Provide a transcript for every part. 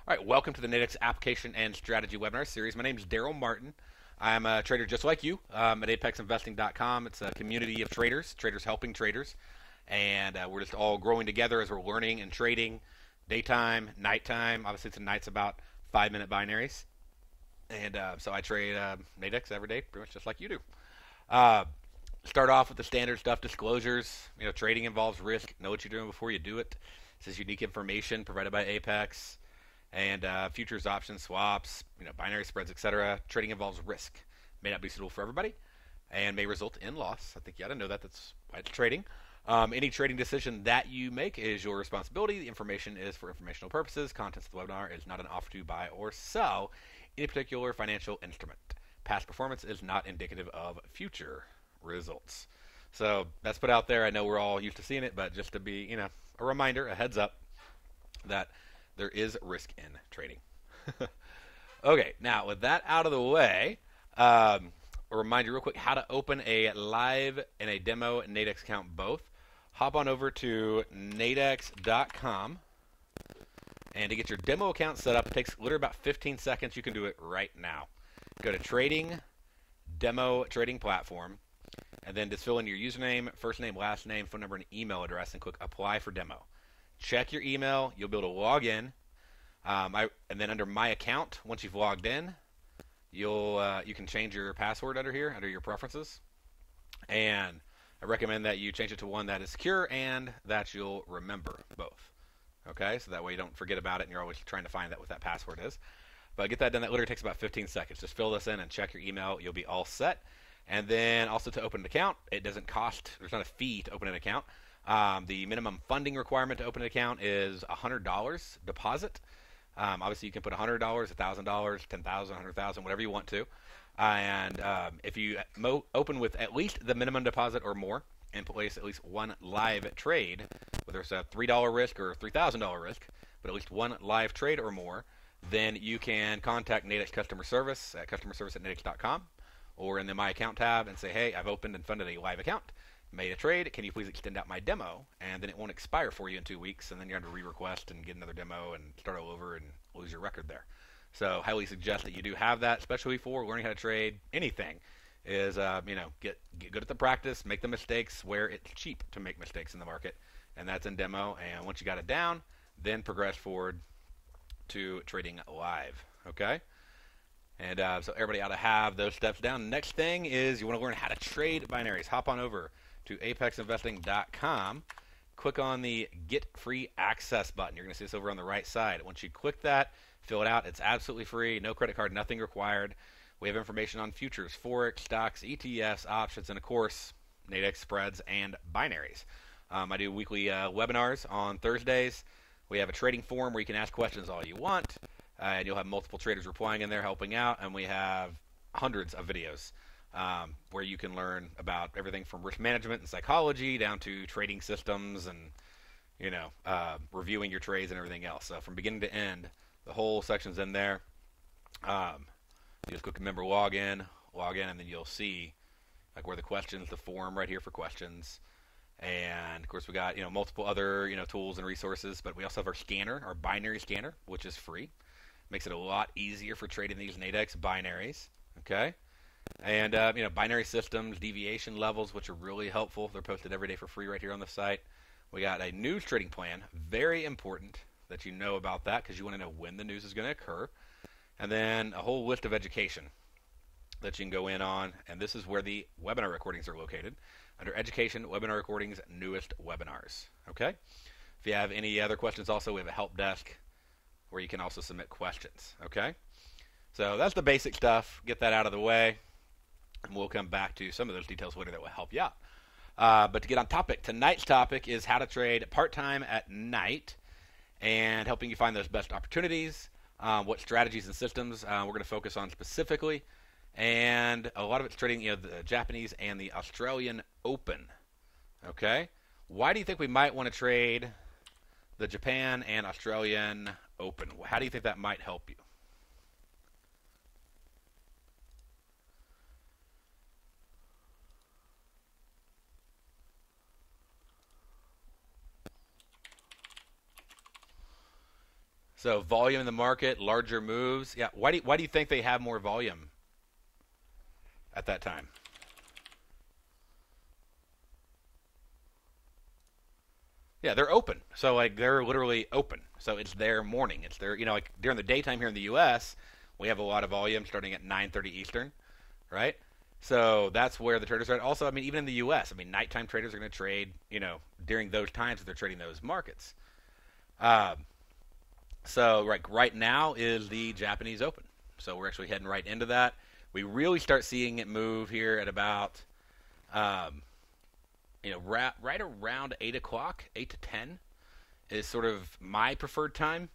All right, welcome to the Nadex Application and Strategy webinar series. My name is Daryl Martin. I'm a trader just like you at apexinvesting.com. It's a community of traders, traders helping traders, and we're just all growing together as we're learning and trading daytime, nighttime. Obviously, tonight's about 5-minute binaries, and so I trade Nadex every day, pretty much just like you do. Uh, Start off with the standard stuff, disclosures. Trading involves risk. Know what you're doing before you do it. This is unique information provided by Apex. And futures, options, swaps, binary spreads, etc. Trading involves risk. May not be suitable for everybody, and may result in loss. I think you ought to know that. That's why it's trading. Any trading decision that you make is your responsibility. The information is for informational purposes. Contents of the webinar is not an offer to buy or sell any particular financial instrument. Past performance is not indicative of future results. So that's put out there. I know we're all used to seeing it, but just to be, a reminder, a heads up that there is risk in trading. Okay, now with that out of the way, a reminder real quick how to open a live and a demo Nadex account both. Hop on over to nadex.com, and to get your demo account set up, it takes literally about 15 seconds. You can do it right now. Go to Trading, Demo Trading Platform, and then just fill in your username, first name, last name, phone number, and email address, and click Apply for Demo. Check your email. You'll be able to log in. And then under My Account, once you've logged in, you can change your password under here, under your preferences. And I recommend that you change it to one that is secure and that you'll remember both. Okay, so that way you don't forget about it and you're always trying to find out what that password is. But get that done. That literally takes about 15 seconds. Just fill this in and check your email. You'll be all set. And then also to open an account, it doesn't cost, there's not a fee to open an account. The minimum funding requirement to open an account is $100 deposit. Obviously, you can put $100, $1,000, $10,000, $100,000, whatever you want to. And if you open with at least the minimum deposit or more and place at least one live trade, whether it's a $3 risk or a $3,000 risk, but at least one live trade or more, then you can contact Nadex customer service at customerservice@nadex.com or in the My Account tab and say, hey, I've opened and funded a live account. Made a trade, can you please extend out my demo? And then it won't expire for you in 2 weeks, and then you have to re-request and get another demo and start all over and lose your record there. So highly suggest that you do have that, especially for learning how to trade anything. Is get good at the practice, make the mistakes where it's cheap to make mistakes in the market, and that's in demo. And once you got it down, then progress forward to trading live. Okay. And so everybody ought to have those steps down. Next thing is you want to learn how to trade binaries. Hop on over to apexinvesting.com. Click on the Get Free Access button. You're going to see this over on the right side. Once you click that, fill it out. It's absolutely free. No credit card, nothing required. We have information on futures, Forex, stocks, ETFs, options, and of course, Nadex spreads and binaries. I do weekly webinars on Thursdays. We have a trading forum where you can ask questions all you want. And you'll have multiple traders replying in there, helping out. And we have hundreds of videos where you can learn about everything from risk management and psychology down to trading systems and, reviewing your trades and everything else. So from beginning to end, the whole section's in there. You just click remember log in, and then you'll see where the questions, the forum right here for questions. And of course we got multiple other tools and resources, but we also have our scanner, our binary scanner, which is free. Makes it a lot easier for trading these Nadex binaries. Okay. And, binary systems, deviation levels, which are really helpful. They're posted every day for free right here on the site. We got a news trading plan. Very important that you know about that because you want to know when the news is going to occur. And then a whole list of education that you can go in on. And this is where the webinar recordings are located. Under Education, Webinar Recordings, Newest Webinars. Okay? If you have any other questions also, we have a help desk where you can also submit questions. Okay? So that's the basic stuff. Get that out of the way. And we'll come back to some of those details later that will help you out. But to get on topic, tonight's topic is how to trade part-time at night and helping you find those best opportunities, what strategies and systems we're going to focus on specifically. And a lot of it's trading the Japanese and the Australian Open. Okay? Why do you think we might want to trade the Japan and Australian Open? How do you think that might help you? So volume in the market, larger moves. Yeah. Why do you think they have more volume at that time? Yeah, they're open. So like they're literally open. So it's their morning. It's their like during the daytime here in the U.S. we have a lot of volume starting at 9:30 Eastern, right? So that's where the traders are. Also, I mean, even in the U.S., I mean, nighttime traders are going to trade, during those times that they're trading those markets. Um, so right now is the Japanese Open. So we're actually heading right into that. We really start seeing it move here at about, um, right around 8 o'clock, 8 to 10 is sort of my preferred time.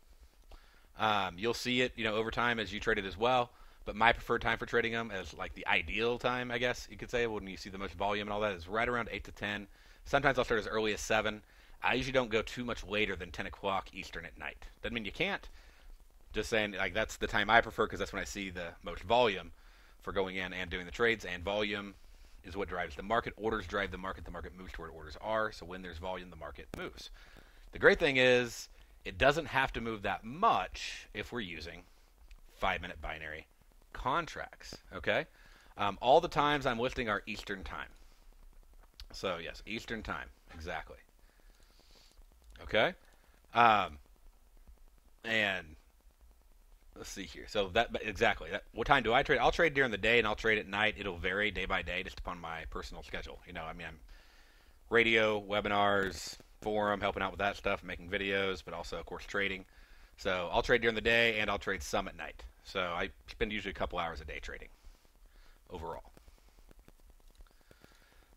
You'll see it, over time as you trade it as well. But my preferred time for trading them is like the ideal time, I guess you could say, when you see the most volume and all that is right around 8 to 10. Sometimes I'll start as early as 7. I usually don't go too much later than 10 o'clock Eastern at night. Doesn't mean you can't. Just saying, like, that's the time I prefer because that's when I see the most volume for going in and doing the trades. And volume is what drives the market. Orders drive the market. The market moves to where orders are. So when there's volume, the market moves. The great thing is it doesn't have to move that much if we're using 5-minute binary contracts. Okay? All the times I'm listing are Eastern time. So, yes, Eastern time. Exactly. Okay? And let's see here. So exactly. What time do I trade? I'll trade during the day and I'll trade at night. It'll vary day by day just upon my personal schedule. I mean, I'm radio, webinars, forum, helping out with that stuff, making videos, but also, of course, trading. So I'll trade during the day and I'll trade some at night. So I spend usually a couple hours a day trading overall.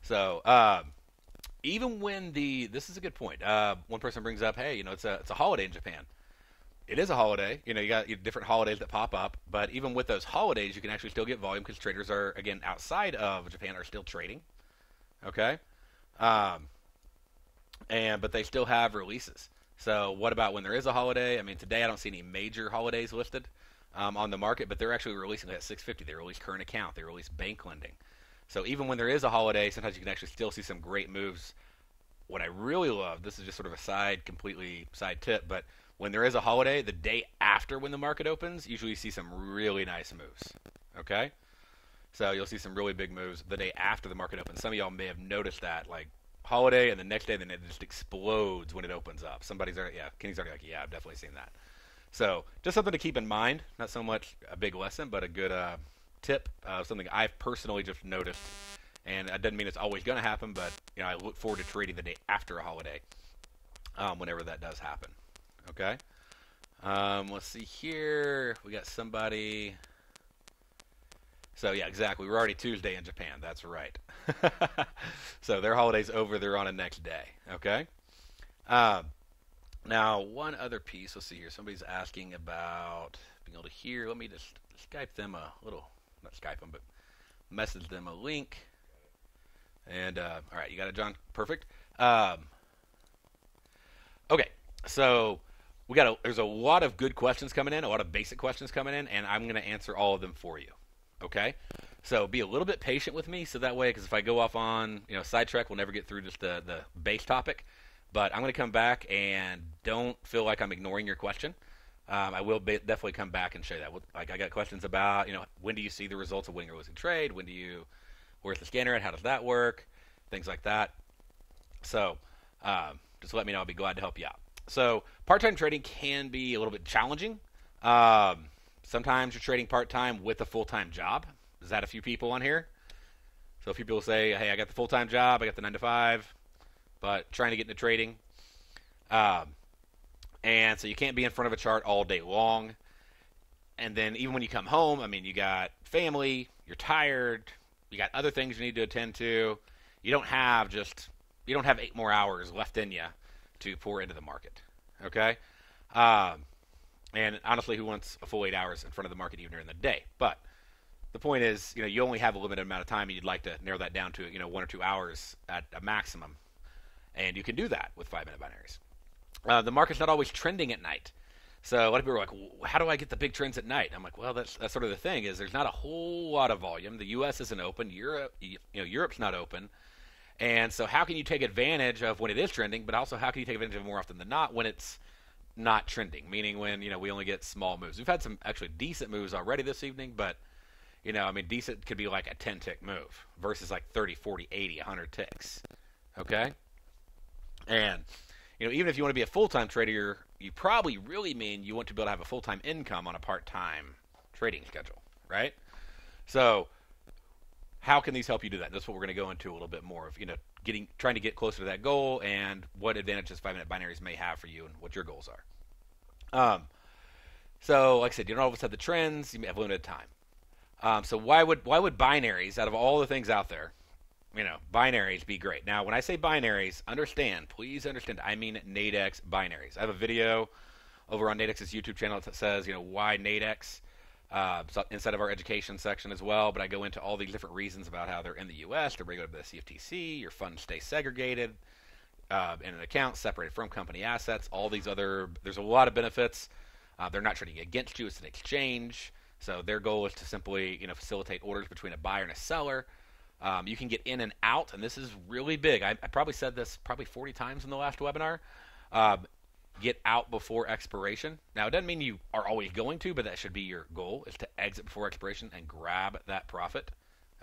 So even when this is a good point. One person brings up, hey, it's a holiday in Japan. It is a holiday. You got different holidays that pop up, but even with those holidays, you can actually still get volume because traders are, again, outside of Japan are still trading. Okay? But they still have releases. So what about when there is a holiday? I mean, today I don't see any major holidays listed on the market, but they're actually releasing at 650. They release current account. They release bank lending. So even when there is a holiday, sometimes you can actually still see some great moves. What I really love, this is just sort of a completely side tip, but when there is a holiday, the day after when the market opens, usually you see some really nice moves. Okay? So you'll see some really big moves the day after the market opens. Some of y'all may have noticed that, like holiday and the next day, then it just explodes when it opens up. Kenny's already like, yeah, I've definitely seen that. So just something to keep in mind. Not so much a big lesson, but a good tip, something I've personally just noticed. And that doesn't mean it's always going to happen, but I look forward to trading the day after a holiday, whenever that does happen. Okay. Let's see here. We got somebody. So yeah, exactly. We're already Tuesday in Japan. That's right. So their holiday's over. They're on the next day. Okay. Now one other piece. Let's see here. Somebody's asking about being able to hear. Let me just Skype them a little. Not Skype them, but message them a link. And all right, you got it, John. Perfect. Okay. So there's a lot of good questions coming in, a lot of basic questions coming in, and I'm going to answer all of them for you. Okay? So be a little bit patient with me, so that way, because if I go off on, sidetrack, we'll never get through just the base topic. But I'm going to come back and don't feel like I'm ignoring your question. I will definitely come back and show that. Like I got questions about, when do you see the results of winning or losing trade? Where's the scanner at? How does that work? Things like that. So just let me know. I'll be glad to help you out. So part-time trading can be a little bit challenging. Sometimes you're trading part-time with a full-time job. Is that a few people on here? So a few people say, hey, I got the full-time job, I got the 9 to 5, but trying to get into trading. And so you can't be in front of a chart all day long. And then even when you come home, I mean, you got family, you're tired, you got other things you need to attend to. You don't have 8 more hours left in you to pour into the market. Okay? And honestly, who wants a full 8 hours in front of the market even during the day? But the point is, you only have a limited amount of time, and you'd like to narrow that down to, 1 or 2 hours at a maximum. And you can do that with 5-minute binaries. The market's not always trending at night. So a lot of people are like, well, how do I get the big trends at night? I'm like, well, that's sort of the thing is there's not a whole lot of volume. The U.S. isn't open. Europe's not open. And so how can you take advantage of when it is trending, but also how can you take advantage of it more often than not when it's not trending, meaning when, we only get small moves. We've had some actually decent moves already this evening, but, decent could be like a 10-tick move versus like 30, 40, 80, 100 ticks. Okay? And, even if you want to be a full-time trader, you probably really mean you want to be able to have a full-time income on a part-time trading schedule, right? So, how can these help you do that? That's what we're going to go into a little bit more of, trying to get closer to that goal and what advantages 5-minute binaries may have for you and what your goals are. So, like I said, you don't always have the trends. You have limited time. So why would binaries, out of all the things out there, binaries be great? Now, when I say binaries, please understand, I mean Nadex binaries. I have a video over on Nadex's YouTube channel that says, why Nadex, inside of our education section as well, but I go into all these different reasons about how they're in the U.S., they're regulated by the CFTC, your funds stay segregated in an account, separated from company assets, all these other, there's a lot of benefits. They're not trading against you, it's an exchange. So their goal is to simply, facilitate orders between a buyer and a seller. You can get in and out, and this is really big. I probably said this 40 times in the last webinar. Get out before expiration. Now, it doesn't mean you are always going to, but that should be your goal, is to exit before expiration and grab that profit.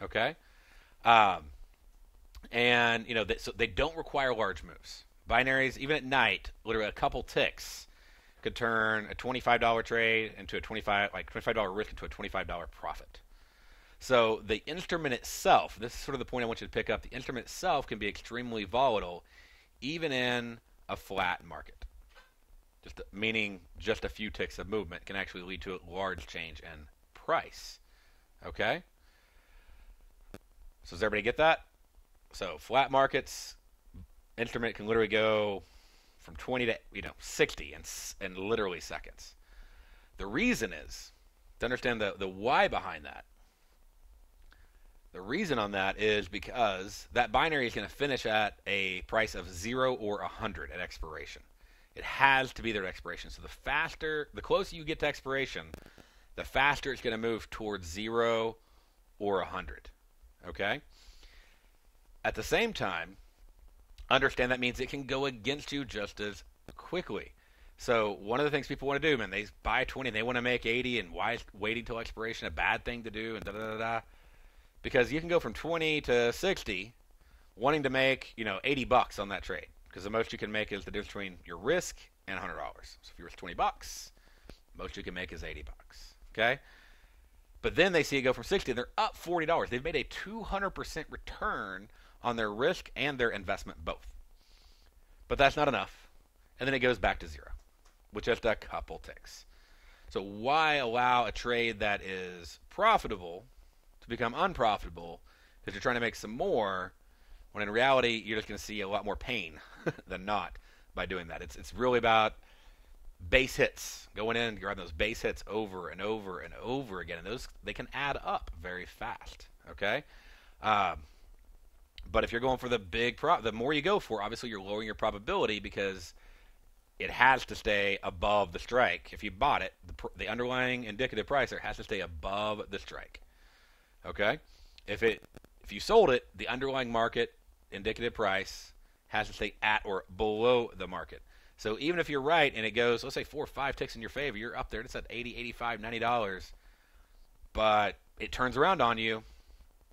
Okay? And, so they don't require large moves. Binaries, even at night, literally a couple ticks could turn a $25 trade into a $25 risk into a $25 profit. So the instrument itself, this is sort of the point I want you to pick up, the instrument itself can be extremely volatile even in a flat market. Meaning just a few ticks of movement can actually lead to a large change in price. Okay? So does everybody get that? So flat markets, instrument can literally go from 20 to 60 in literally seconds. The reason is, to understand the why behind that, the reason on that is because that binary is going to finish at a price of 0 or 100 at expiration. It has to be there at expiration. So the closer you get to expiration, the faster it's going to move towards 0 or 100. Okay? At the same time, understand that means it can go against you just as quickly. So one of the things people want to do, man, they buy 20 and they want to make 80, and why is waiting till expiration a bad thing to do, and da-da-da-da? Because you can go from 20 to 60 wanting to make, $80 on that trade. Because the most you can make is the difference between your risk and $100. So if you risk $20, most you can make is $80. Okay? But then they see it go from 60, they're up $40. They've made a 200% return on their risk and their investment both. But that's not enough. And then it goes back to 0 with just a couple ticks. So why allow a trade that is profitable to become unprofitable because you're trying to make some more, when in reality you're just going to see a lot more pain than not by doing that. It's really about base hits, going in and grabbing those base hits over and over and over again, and those, they can add up very fast. Okay, but if you're going for the big the more you go for, obviously you're lowering your probability because it has to stay above the strike. If you bought it, the underlying indicative price there has to stay above the strike. Okay, if you sold it, the underlying market indicative price has to stay at or below the market. So even if you're right and it goes, let's say 4 or 5 ticks in your favor, you're up there. It's at $80, $85, $90, but it turns around on you.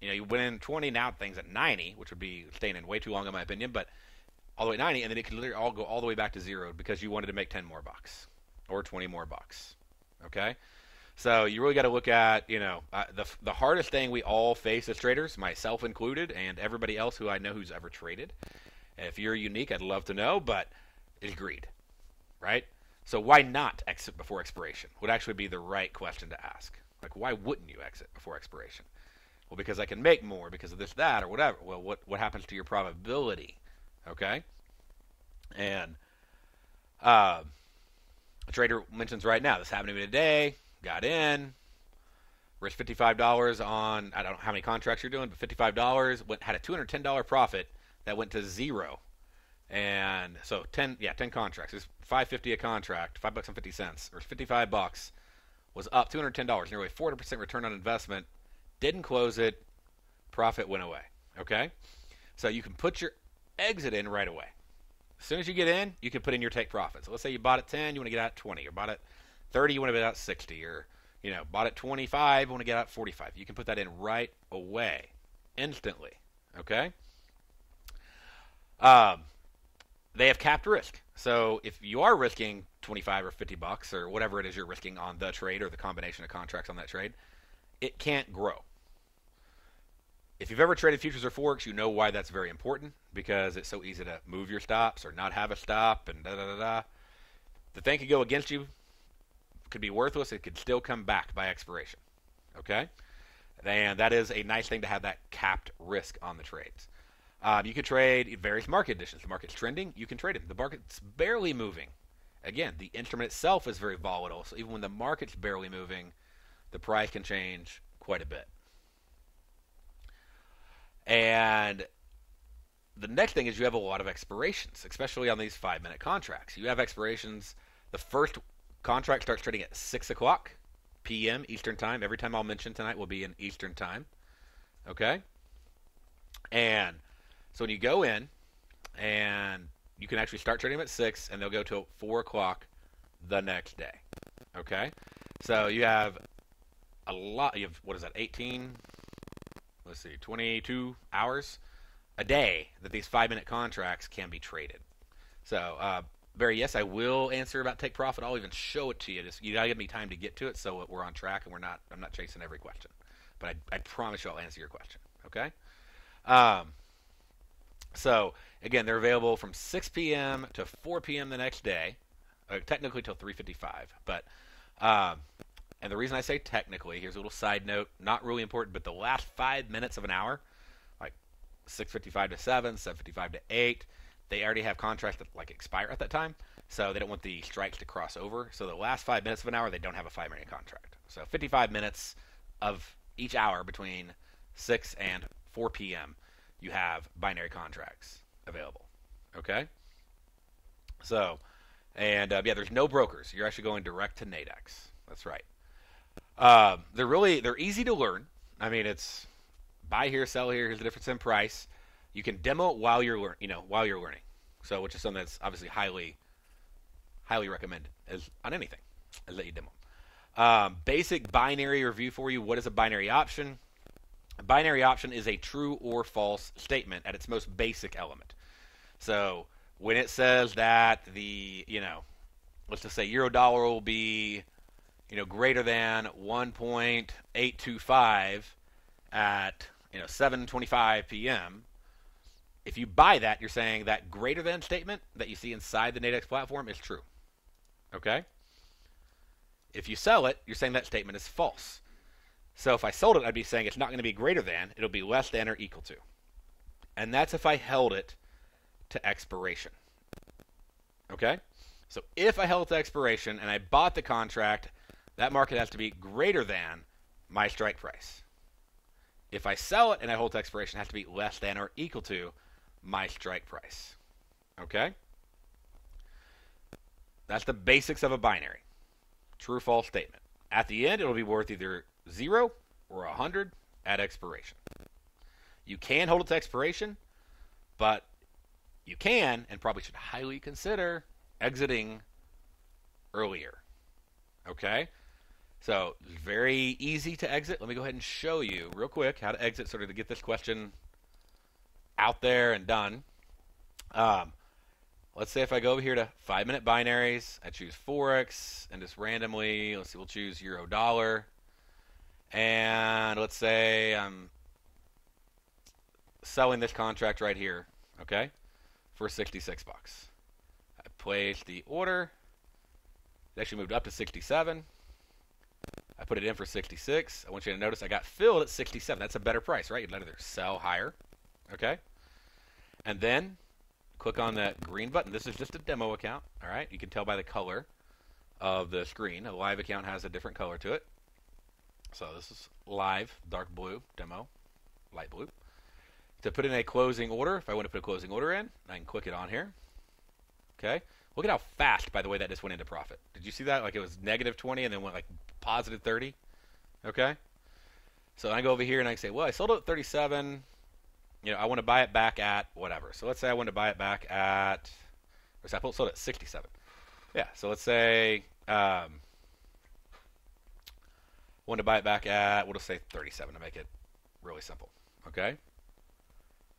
You went in 20, now things at 90, which would be staying in way too long in my opinion, but all the way 90, and then it could literally all go all the way back to 0 because you wanted to make 10 more bucks or 20 more bucks. Okay? So you really got to look at, the hardest thing we all face as traders, myself included, and everybody else who I know who's ever traded. If you're unique, I'd love to know, but is greed, right? So why not exit before expiration would actually be the right question to ask. Like, why wouldn't you exit before expiration? Well, because I can make more, because of this, that, or whatever. Well, what happens to your probability? Okay? And a trader mentions right now, this happened to me today, got in, risked $55 on, I don't know how many contracts you're doing, but $55, had a $210 profit that went to 0. And so 10 contracts. It's $5.50 a contract, $5.50, or $55 was up $210, nearly 40% return on investment. Didn't close it, profit went away. Okay, so you can put your exit in right away. As soon as you get in, you can put in your take profit. So let's say you bought at 10, you want to get out at 20, or bought at 30, you want to get out at 60, or bought at 25, you want to get out at 45. You can put that in right away, instantly. Okay. They have capped risk. So if you are risking 25 or 50 bucks or whatever it is you're risking on the trade or the combination of contracts on that trade, it can't grow. If you've ever traded futures or Forex, you know why that's very important, because it's so easy to move your stops or not have a stop and da-da-da-da. The thing could go against you, could be worthless, it could still come back by expiration. Okay? And that is a nice thing to have, that capped risk on the trades. You could trade various market conditions. The market's trending, you can trade it. The market's barely moving. Again, the instrument itself is very volatile, so even when the market's barely moving, the price can change quite a bit. And the next thing is you have a lot of expirations, especially on these 5-minute contracts. You have expirations. The first contract starts trading at 6 o'clock p.m. Eastern Time. Every time I'll mention tonight will be in Eastern Time. Okay? And so when you go in, and you can actually start trading them at 6, and they'll go till 4 o'clock the next day. Okay? So you have a lot. You have, 18? Let's see, 22 hours a day that these 5-minute contracts can be traded. So, Barry, yes, I will answer about take profit. I'll even show it to you. You gotta give me time to get to it, so we're on track and I'm not chasing every question. But I promise you I'll answer your question. Okay? So again, they're available from 6 p.m. to 4 p.m. the next day, technically till 3:55. But and the reason I say technically, here's a little side note, not really important, but the last 5 minutes of an hour, like 6:55 to 7, 7:55 to 8, they already have contracts that expire at that time, so they don't want the strikes to cross over. So the last 5 minutes of an hour, they don't have a 5-minute contract. So 55 minutes of each hour between 6 and 4 p.m., you have binary contracts available. Okay? So, and there's no brokers. You're actually going direct to Nadex. That's right. They're easy to learn. I mean, it's buy here, sell here. Here's the difference in price. You can demo it while you're learning. So, which is something that's obviously highly recommended on anything, is that you demo. Basic binary review for you. What is a binary option? A binary option is a true or false statement at its most basic element. So when it says that let's just say euro dollar will be, greater than 1.825 at, 7:25 p.m., if you buy that, you're saying that greater than statement that you see inside the Nadex platform is true. Okay? If you sell it, you're saying that statement is false. So if I sold it, I'd be saying it's not going to be greater than, it'll be less than or equal to. And that's if I held it to expiration. Okay? So if I held it to expiration and I bought the contract, that market has to be greater than my strike price. If I sell it and I hold to expiration, it has to be less than or equal to my strike price. Okay? That's the basics of a binary. True, false statement. At the end, it'll be worth either 0 or 100 at expiration. You can hold it to expiration, but you can and probably should highly consider exiting earlier. Okay? So, it's very easy to exit. Let me go ahead and show you real quick how to exit, sort of to get this question out there and done. Let's say if I go over here to 5-minute binaries, I choose Forex, and just randomly, let's see, we'll choose euro dollar. And let's say I'm selling this contract right here, okay, for 66 bucks. I placed the order. It actually moved up to 67. I put it in for 66. I want you to notice I got filled at 67. That's a better price, right? You'd let either sell higher, okay? And then click on that green button. This is just a demo account, all right? You can tell by the color of the screen. A live account has a different color to it. So this is live, dark blue, demo, light blue. To put in a closing order, if I want to put a closing order in, I can click it on here. Okay? Look at how fast, by the way, that just went into profit. Did you see that? Like it was negative 20 and then went like positive 30. Okay? So I go over here and I say, well, I sold it at 37. I want to buy it back at whatever. So let's say I want to buy it back at Or so I sold at 67. Yeah, so let's say want to buy it back at, we'll just say 37 to make it really simple. Okay?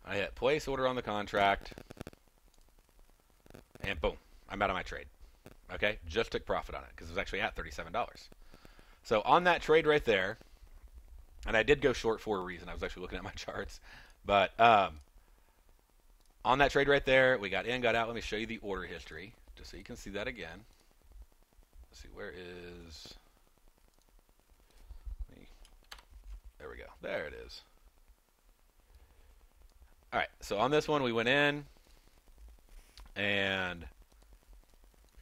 I hit place order on the contract, and boom, I'm out of my trade. Okay? Just took profit on it because it was actually at $37. So on that trade right there, and I did go short for a reason. I was actually looking at my charts. But on that trade right there, we got in, got out. Let me show you the order history just so you can see that again. Let's see, where is... There we go. There it is. All right, so on this one, we went in and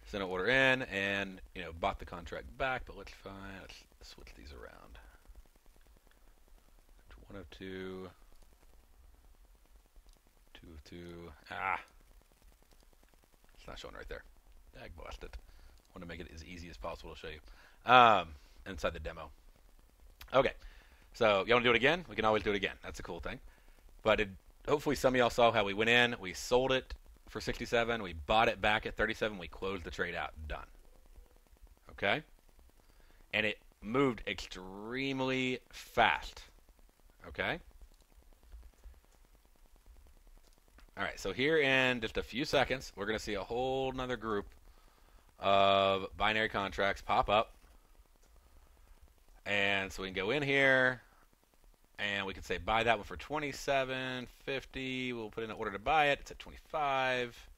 sent an order in and, bought the contract back. But let's switch these around. 102, 202. It's not showing right there. Dag blast it. I want to make it as easy as possible to show you inside the demo. Okay, so you want to do it again? We can always do it again. That's a cool thing. But hopefully some of y'all saw how we went in, we sold it for 67, we bought it back at 37, we closed the trade out. Done. Okay? And it moved extremely fast. Okay? All right, so here in just a few seconds, we're going to see a whole nother group of binary contracts pop up. And so we can go in here, and we can say buy that one for $27.50. We'll put in an order to buy it. It's at 25.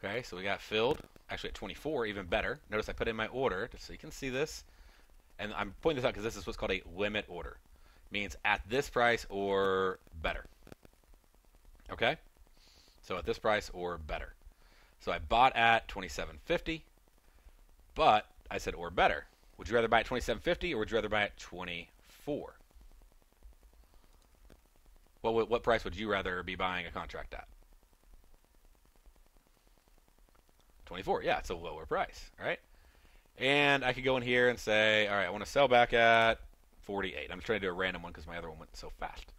Okay, so we got filled. Actually at 24, even better. Notice I put in my order just so you can see this. And I'm pointing this out because this is what's called a limit order. Means at this price or better. Okay? So at this price or better. So I bought at $27.50, but I said or better. Would you rather buy at $27.50 or would you rather buy at $24? What price would you rather be buying a contract at? 24, yeah, it's a lower price, right? And I could go in here and say, all right, I want to sell back at 48. I'm just trying to do a random one because my other one went so fast.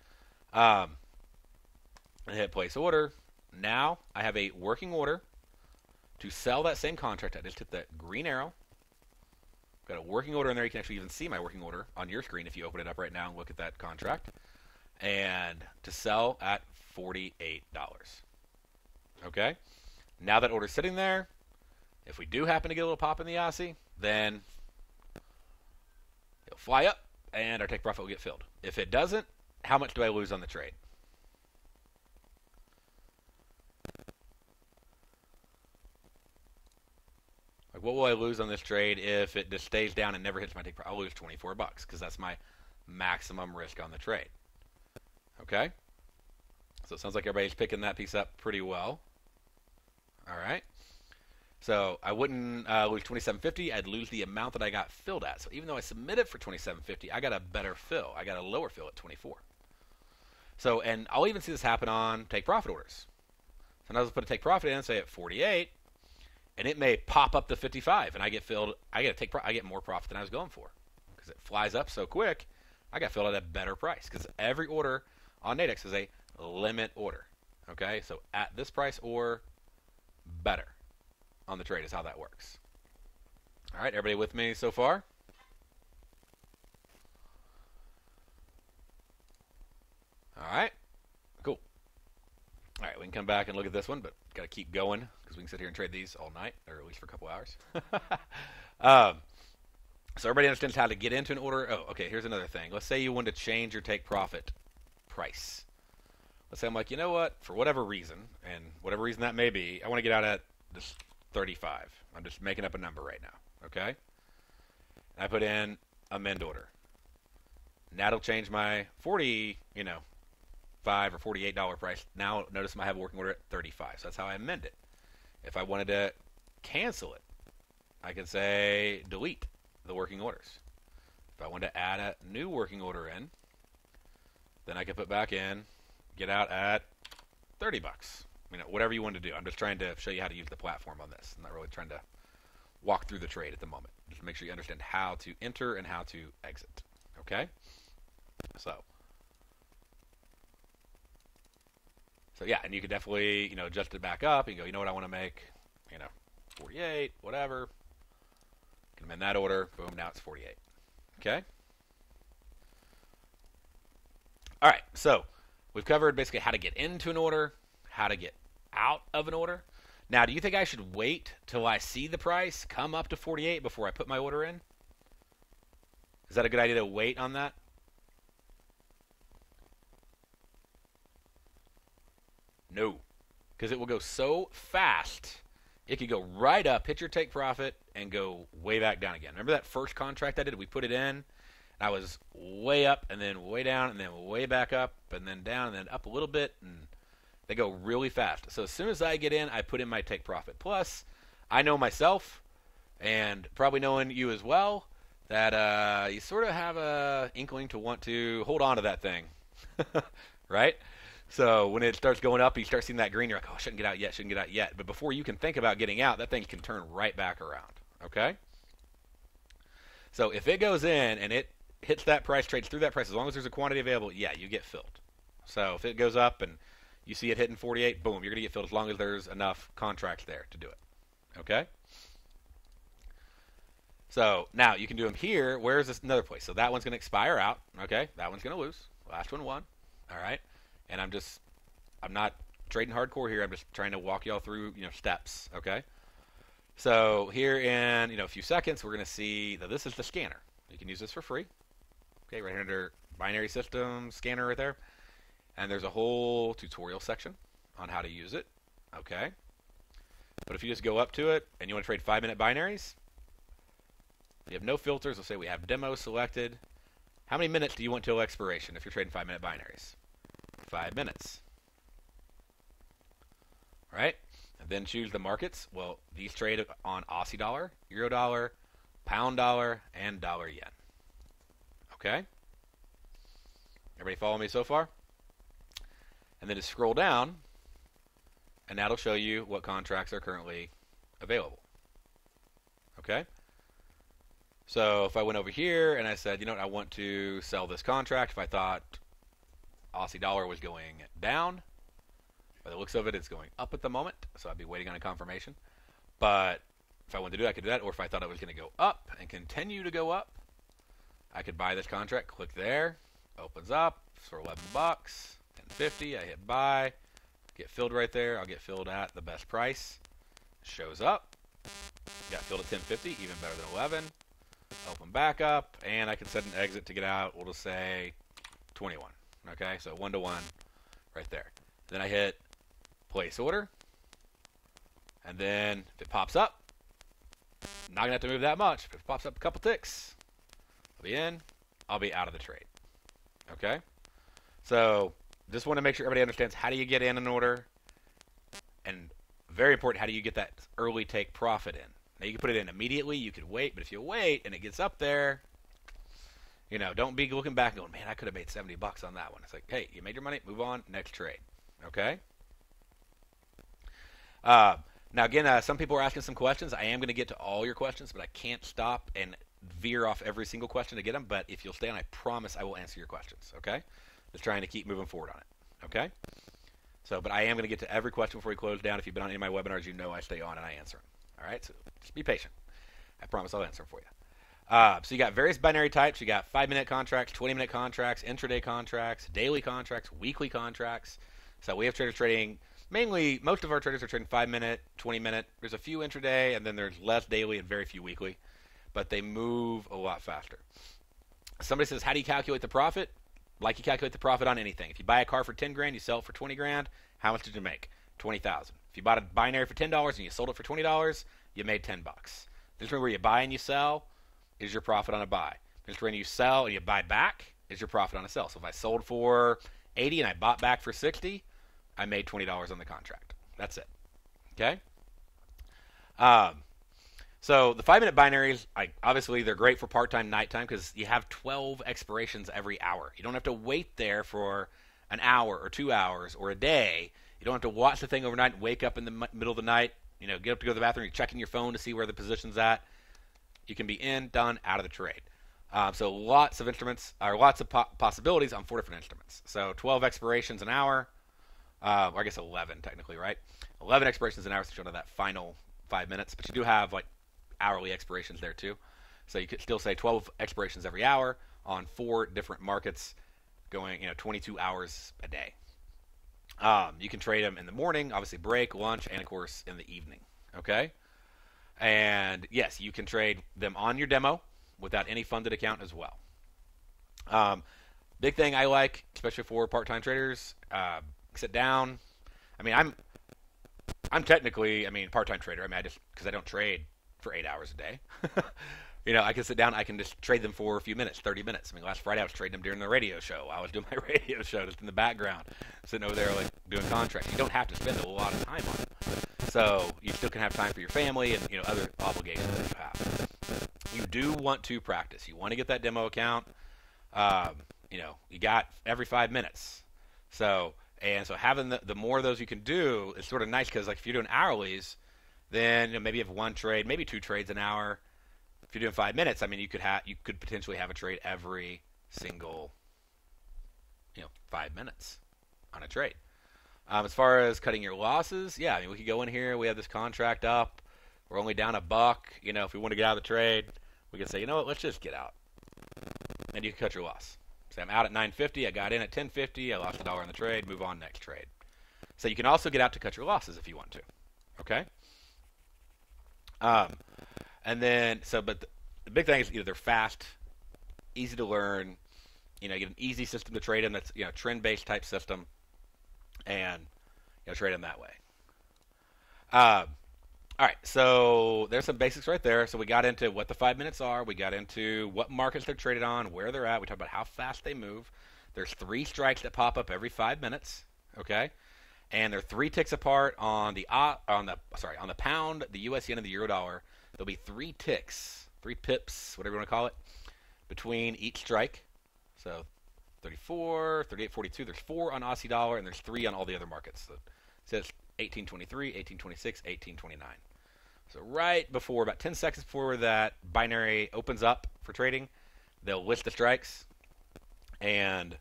I hit place order. Now I have a working order to sell that same contract. I just hit that green arrow. Got a working order in there. You can actually even see my working order on your screen if you open it up right now and look at that contract. And to sell at $48. Okay? Now that order's sitting there, if we do happen to get a little pop in the Aussie, then it'll fly up and our take profit will get filled. If it doesn't, how much do I lose on the trade? Like, what will I lose on this trade if it just stays down and never hits my take profit? I'll lose $24 because that's my maximum risk on the trade. Okay? So it sounds like everybody's picking that piece up pretty well. All right. So I wouldn't lose $27.50. I'd lose the amount that I got filled at. So even though I submitted for $27.50, I got a better fill. I got a lower fill at 24. So, and I'll even see this happen on take profit orders. Sometimes I'll put a take profit in, say at 48, and it may pop up to 55, and I get filled. I get more profit than I was going for because it flies up so quick. I got filled at a better price because every order on Nadex is a limit order. Okay, so at this price or better on the trade is how that works. All right, everybody with me so far? All right, cool. All right, we can come back and look at this one, but got to keep going because we can sit here and trade these all night, or at least for a couple hours. So everybody understands how to get into an order. Oh, okay, here's another thing. Let's say you want to change your take profit price. Let's say I'm like, you know what, for whatever reason, and whatever reason that may be, I want to get out at this 35. I'm just making up a number right now, okay? And I put in amend order. And that'll change my 40, $5 or $48 price. Now notice I have a working order at 35. So that's how I amend it. If I wanted to cancel it, I could say delete the working orders. If I wanted to add a new working order in, then I could put back in, get out at $30. Whatever you want to do. I'm just trying to show you how to use the platform on this. I'm not really trying to walk through the trade at the moment. Just make sure you understand how to enter and how to exit. Okay? So So yeah, and you could definitely, adjust it back up. You go, you know what, I want to make, 48, whatever. Can amend that order. Boom, now it's 48. Okay. All right, so we've covered basically how to get into an order, how to get out of an order. Now, do you think I should wait till I see the price come up to 48 before I put my order in? Is that a good idea to wait on that? No, because it will go so fast. It could go right up, hit your take profit, and go way back down again. Remember that first contract I did? We put it in, and I was way up, and then way down, and then way back up, and then down, and then up a little bit, and they go really fast. So as soon as I get in, I put in my take profit. Plus, I know myself, and probably knowing you as well, that you sort of have a inkling to want to hold on to that thing, right? So when it starts going up, you start seeing that green, you're like, oh, I shouldn't get out yet. But before you can think about getting out, that thing can turn right back around, okay? So if it goes in and it hits that price, trades through that price, as long as there's a quantity available, yeah, you get filled. So if it goes up and you see it hitting 48, boom, you're going to get filled as long as there's enough contracts there to do it, okay? So now you can do them here. Where's this another place? So that one's going to expire out, okay? That one's going to lose. Last one won, all right? And I'm not trading hardcore here. I'm just trying to walk y'all through, steps, okay? So here in, a few seconds, we're going to see that this is the scanner. You can use this for free. Okay, right here under binary system scanner right there. And there's a whole tutorial section on how to use it, okay? But if you just go up to it and you want to trade 5-minute binaries, you have no filters. We'll say we have demo selected. How many minutes do you want till expiration if you're trading 5-minute binaries? 5 minutes. All right? And then choose the markets. Well, these trade on Aussie dollar, euro dollar, pound dollar, and dollar yen. Okay? Everybody follow me so far? And then just scroll down, and that'll show you what contracts are currently available. Okay? So if I went over here and I said, I want to sell this contract, if I thought Aussie dollar was going down, by the looks of it, it's going up at the moment, so I'd be waiting on a confirmation. But if I wanted to do that, I could do that. Or if I thought it was going to go up and continue to go up, I could buy this contract, click there, opens up for $11, $10.50, I hit buy, get filled right there. I'll get filled at the best price. Shows up, got filled at $10.50, even better than 11. Open back up, and I can set an exit to get out. We'll just say 21. Okay, so 1-to-1 right there. Then I hit place order, and then if it pops up, I'm not going to have to move that much. If it pops up a couple ticks, I'll be in, I'll be out of the trade. Okay? So just want to make sure everybody understands how do you get in an order, and very important, how do you get that early take profit in. Now you can put it in immediately, you could wait, but if you wait and it gets up there, don't be looking back and going, man, I could have made $70 on that one. It's like, hey, you made your money, move on, next trade. Okay? Now, again, some people are asking some questions. I am going to get to all your questions, but I can't stop and veer off every single question to get them. But if you'll stay on, I promise I will answer your questions. Okay? Just trying to keep moving forward on it. Okay? So, but I am going to get to every question before we close down. If you've been on any of my webinars, I stay on and I answer them. All right? So just be patient. I promise I'll answer them for you. So you got various binary types. You got 5-minute contracts, 20-minute contracts, intraday contracts, daily contracts, weekly contracts. So we have traders trading, mainly most of our traders are trading 5-minute, 20-minute. There's a few intraday, and then there's less daily and very few weekly. But they move a lot faster. Somebody says, how do you calculate the profit? Like you calculate the profit on anything. If you buy a car for 10 grand, you sell it for 20 grand, how much did you make? 20,000. If you bought a binary for $10 and you sold it for $20, you made $10. This is where you buy and you sell is your profit on a buy. This is when you sell and you buy back is your profit on a sell. So if I sold for 80 and I bought back for 60, I made $20 on the contract. That's it. Okay? So the 5-minute binaries, obviously they're great for part-time, nighttime, because you have 12 expirations every hour. You don't have to wait there for an hour or 2 hours or a day. You don't have to watch the thing overnight and wake up in the middle of the night, get up to go to the bathroom, you're checking your phone to see where the position's at. You can be in, done, out of the trade. So lots of instruments, or lots of possibilities on 4 different instruments. So 12 expirations an hour, Or I guess 11 technically, right? 11 expirations an hour, so you don't have that final 5 minutes, but you do have like hourly expirations there too. So you could still say 12 expirations every hour on 4 different markets, going 22 hours a day. You can trade them in the morning, obviously break, lunch, and of course in the evening. Okay, and yes, you can trade them on your demo without any funded account as well. Um, Big thing I like, especially for part-time traders, sit down. I mean, I'm technically, part-time trader. I just because I don't trade for 8 hours a day. I can sit down. I can just trade them for a few minutes, 30 minutes. Last Friday I was trading them during the radio show. I was doing my radio show just in the background, sitting over there like doing contracts. You don't have to spend a lot of time on it, so you still can have time for your family and other obligations that you have. You do want to practice. You want to get that demo account. You got every 5 minutes. So having the more of those you can do is sort of nice because like if you're doing hourlies, then maybe you have one trade, maybe 2 trades an hour. If you're doing 5 minutes, you could potentially have a trade every single 5 minutes on a trade. As far as cutting your losses, yeah, we could go in here. We have this contract up. We're only down $1. If we want to get out of the trade, we can say, what, let's just get out, and you can cut your loss. Say I'm out at 9.50. I got in at 10.50. I lost $1 on the trade. Move on, next trade. So you can also get out to cut your losses if you want to. Okay. And then but the big thing is they're fast, easy to learn. You get an easy system to trade in that's trend-based type system, and trade them that way. All right, so there's some basics right there. So we got into what the 5 minutes are. We got into what markets they're traded on, where they're at. We talked about how fast they move. There's 3 strikes that pop up every 5 minutes. Okay, and they're 3 ticks apart on the pound, the U.S. yen, and the euro dollar. There'll be 3 ticks, 3 pips, whatever you want to call it, between each strike. So 34, 38, 42. There's 4 on Aussie dollar, and there's 3 on all the other markets. So it says 1823, 1826, 1829. So right before, about 10 seconds before that binary opens up for trading, they'll list the strikes, and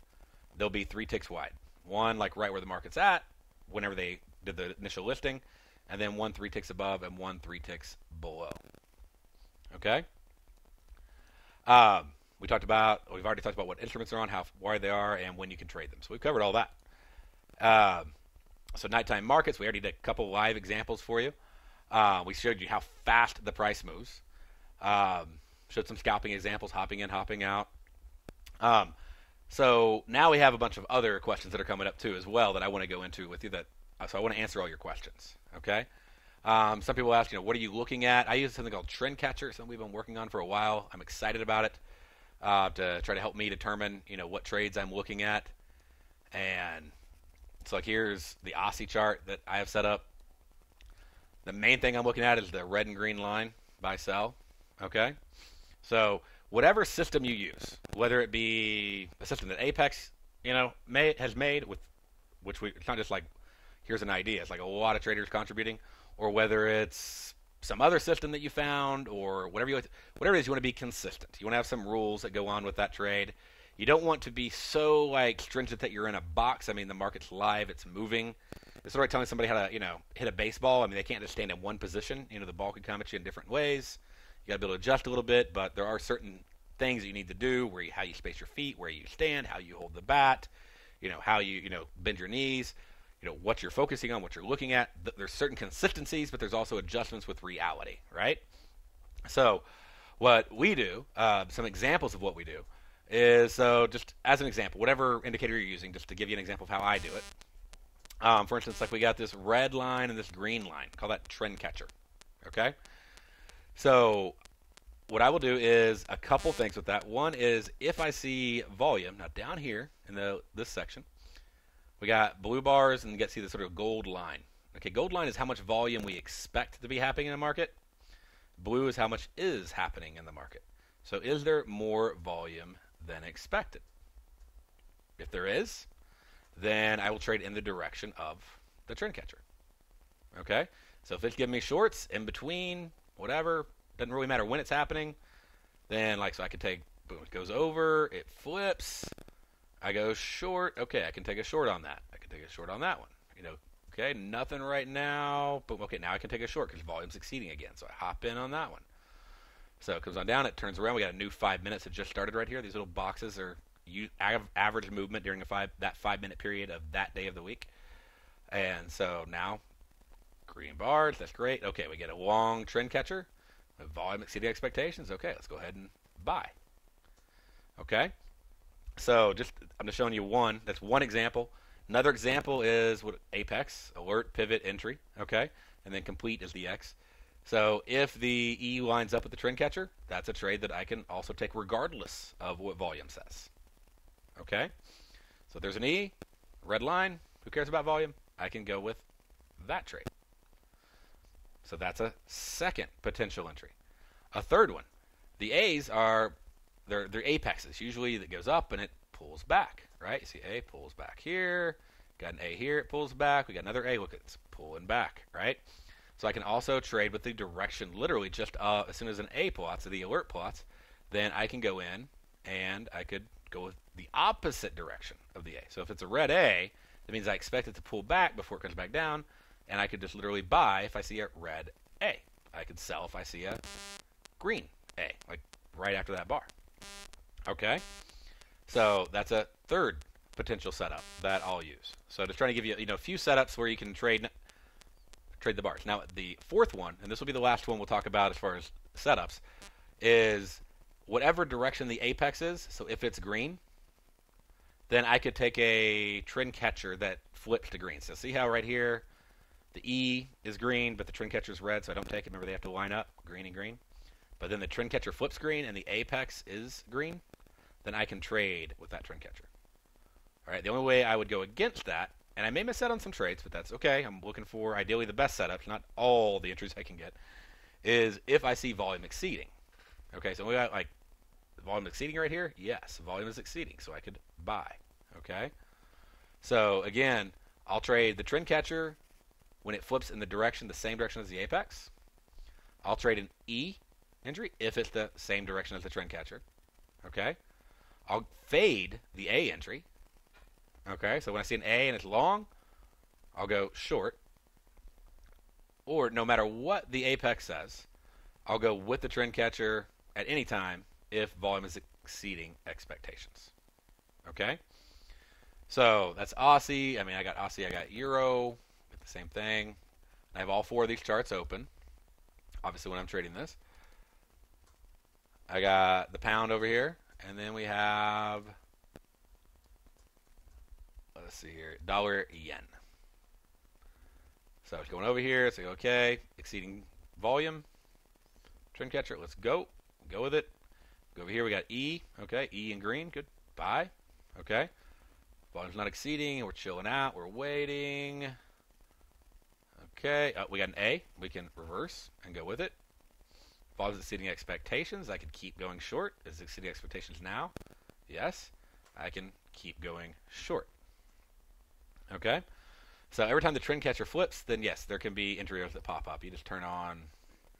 they'll be 3 ticks wide. One like right where the market's at, whenever they did the initial listing, and then 1 3 ticks above and 1 3 ticks below. Okay? We've already talked about what instruments are on, how wide they are, and when you can trade them. So we've covered all that. So nighttime markets, we already did a couple live examples for you. We showed you how fast the price moves. Showed some scalping examples, hopping in, hopping out. So now we have a bunch of other questions that are coming up too as well that I want to go into with you. So I want to answer all your questions. Okay. Some people ask, what are you looking at? I use something called Trend Catcher, something we've been working on for a while. I'm excited about it to try to help me determine, what trades I'm looking at. And so like here's the Aussie chart that I have set up. The main thing I'm looking at is the red and green line, buy, sell. Okay. So whatever system you use, whether it be a system that Apex, has made with it's not just like here's an idea. It's like a lot of traders contributing, or whether it's some other system that you found, or whatever it is, you want to be consistent. You want to have some rules that go on with that trade. You don't want to be so like stringent that you're in a box. The market's live, it's moving. It's sort of like telling somebody how to, hit a baseball. They can't just stand in one position. The ball can come at you in different ways. You got to be able to adjust a little bit, but there are certain things that you need to do, how you space your feet, where you stand, how you hold the bat, how you, bend your knees, what you're focusing on, what you're looking at. There's certain consistencies, but there's also adjustments with reality, right? So what we do, some examples of what we do, is so just as an example, whatever indicator you're using, just to give you an example of how I do it. For instance, like we got this red line and this green line. Call that Trend Catcher. Okay? So what I will do is a couple things with that. One is if I see volume, now down here in this section, we got blue bars and you get to see the sort of gold line. Okay, gold line is how much volume we expect to be happening in the market. Blue is how much is happening in the market. So is there more volume than expected? If there is, then I will trade in the direction of the trend catcher. Okay? So if it's giving me shorts in between, whatever, doesn't really matter when it's happening, then so I could take, boom, it goes over, it flips, I go short, okay, I can take a short on that. I can take a short on that one. Okay, nothing right now. But okay, now I can take a short because volume's exceeding again. So I hop in on that one. So it comes on down, it turns around. We got a new 5 minutes that just started right here. These little boxes are average movement during that 5 minute period of that day of the week. And so now, green bars, that's great. Okay, we get a long trend catcher. Volume exceeding expectations. Okay, let's go ahead and buy. Okay, so I'm just showing you one. That's one example. Another example is what Apex, alert, pivot, entry. Okay, and then complete is the X. So if the E lines up with the trend catcher, that's a trade that I can also take regardless of what volume says. Okay, so there's an E, red line. Who cares about volume? I can go with that trade. So that's a second potential entry. A third one, the A's are they're apexes. Usually that goes up and it pulls back, right? You see A pulls back here. Got an A here, it pulls back. We got another A. Look, it's pulling back, right? So I can also trade with the direction, literally just as soon as an A plots, or the alert plots, then I can go in and I could go with the opposite direction of the A. So if it's a red A, that means I expect it to pull back before it comes back down, and I could just literally buy if I see a red A. I could sell if I see a green A, like right after that bar. Okay? So that's a third potential setup that I'll use. So just trying to give you, a few setups where you can trade the bars. Now, the fourth one, and this will be the last one we'll talk about as far as setups, is whatever direction the apex is. So if it's green, then I could take a trend catcher that flips to green. So see how right here the E is green, but the trend catcher is red, so I don't take it. Remember, they have to line up, green and green. But then the trend catcher flips green and the apex is green, then I can trade with that trend catcher. All right, the only way I would go against that, and I may miss out on some trades, but that's okay. I'm looking for ideally the best setups, not all the entries I can get, is if I see volume exceeding. Okay, so we got like volume exceeding right here. Yes, volume is exceeding, so I could buy. Okay, so again, I'll trade the trend catcher when it flips in the same direction as the apex. I'll trade an E entry if it's the same direction as the trend catcher. Okay, I'll fade the A entry. Okay, so when I see an A and it's long, I'll go short. Or no matter what the apex says, I'll go with the trend catcher at any time if volume is exceeding expectations. Okay? So that's Aussie. I got Aussie, I got Euro. Get the same thing. I have all four of these charts open. Obviously, when I'm trading this. I got the pound over here. And then we have, let's see here, dollar yen. So it's going over here. Say, okay, exceeding volume. Trend catcher, let's go. Go with it. Go over here, we got E. Okay, E in green. Good. Buy. Okay. Volume's not exceeding. We're chilling out. We're waiting. Okay. We got an A. We can reverse and go with it. Volume's exceeding expectations. I could keep going short. Is it exceeding expectations now? Yes. I can keep going short. Okay. So every time the trend catcher flips, then yes, there can be entry errors that pop up. You just turn on.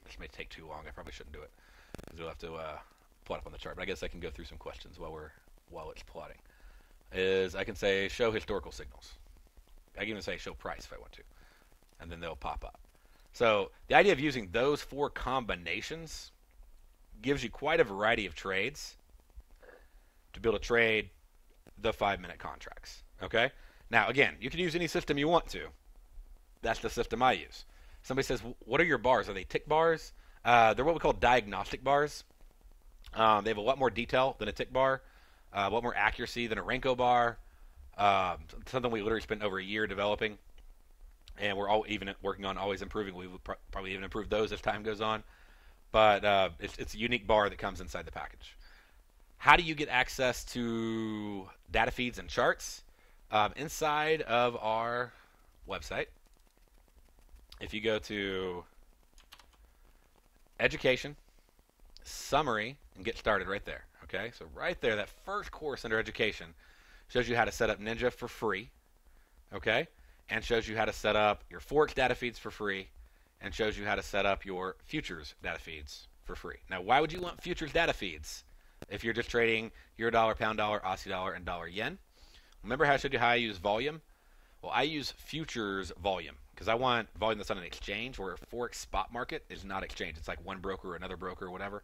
This may take too long. I probably shouldn't do it because we'll have to plot up on the chart. But I guess I can go through some questions while it's plotting. I can say show historical signals. I can even say show price if I want to, and then they'll pop up. So the idea of using those four combinations gives you quite a variety of trades to be able to trade the 5-minute contracts. Okay. Now, again, you can use any system you want to. That's the system I use. Somebody says, what are your bars? Are they tick bars? They're what we call diagnostic bars. They have a lot more detail than a tick bar, a lot more accuracy than a Renko bar, something we literally spent over a year developing, and we're even working on always improving. We will probably even improve those as time goes on. But it's a unique bar that comes inside the package. How do you get access to data feeds and charts? Inside of our website, if you go to education, summary, and get started right there. Okay, so right there, that first course under education shows you how to set up Ninja for free. Okay, and shows you how to set up your Forex data feeds for free, and shows you how to set up your futures data feeds for free. Now, why would you want futures data feeds if you're just trading euro dollar, pound dollar, Aussie dollar, and dollar yen? Remember how I showed you how I use volume? Well, I use futures volume because I want volume that's on an exchange where a Forex spot market is not exchange. It's like one broker or another broker or whatever.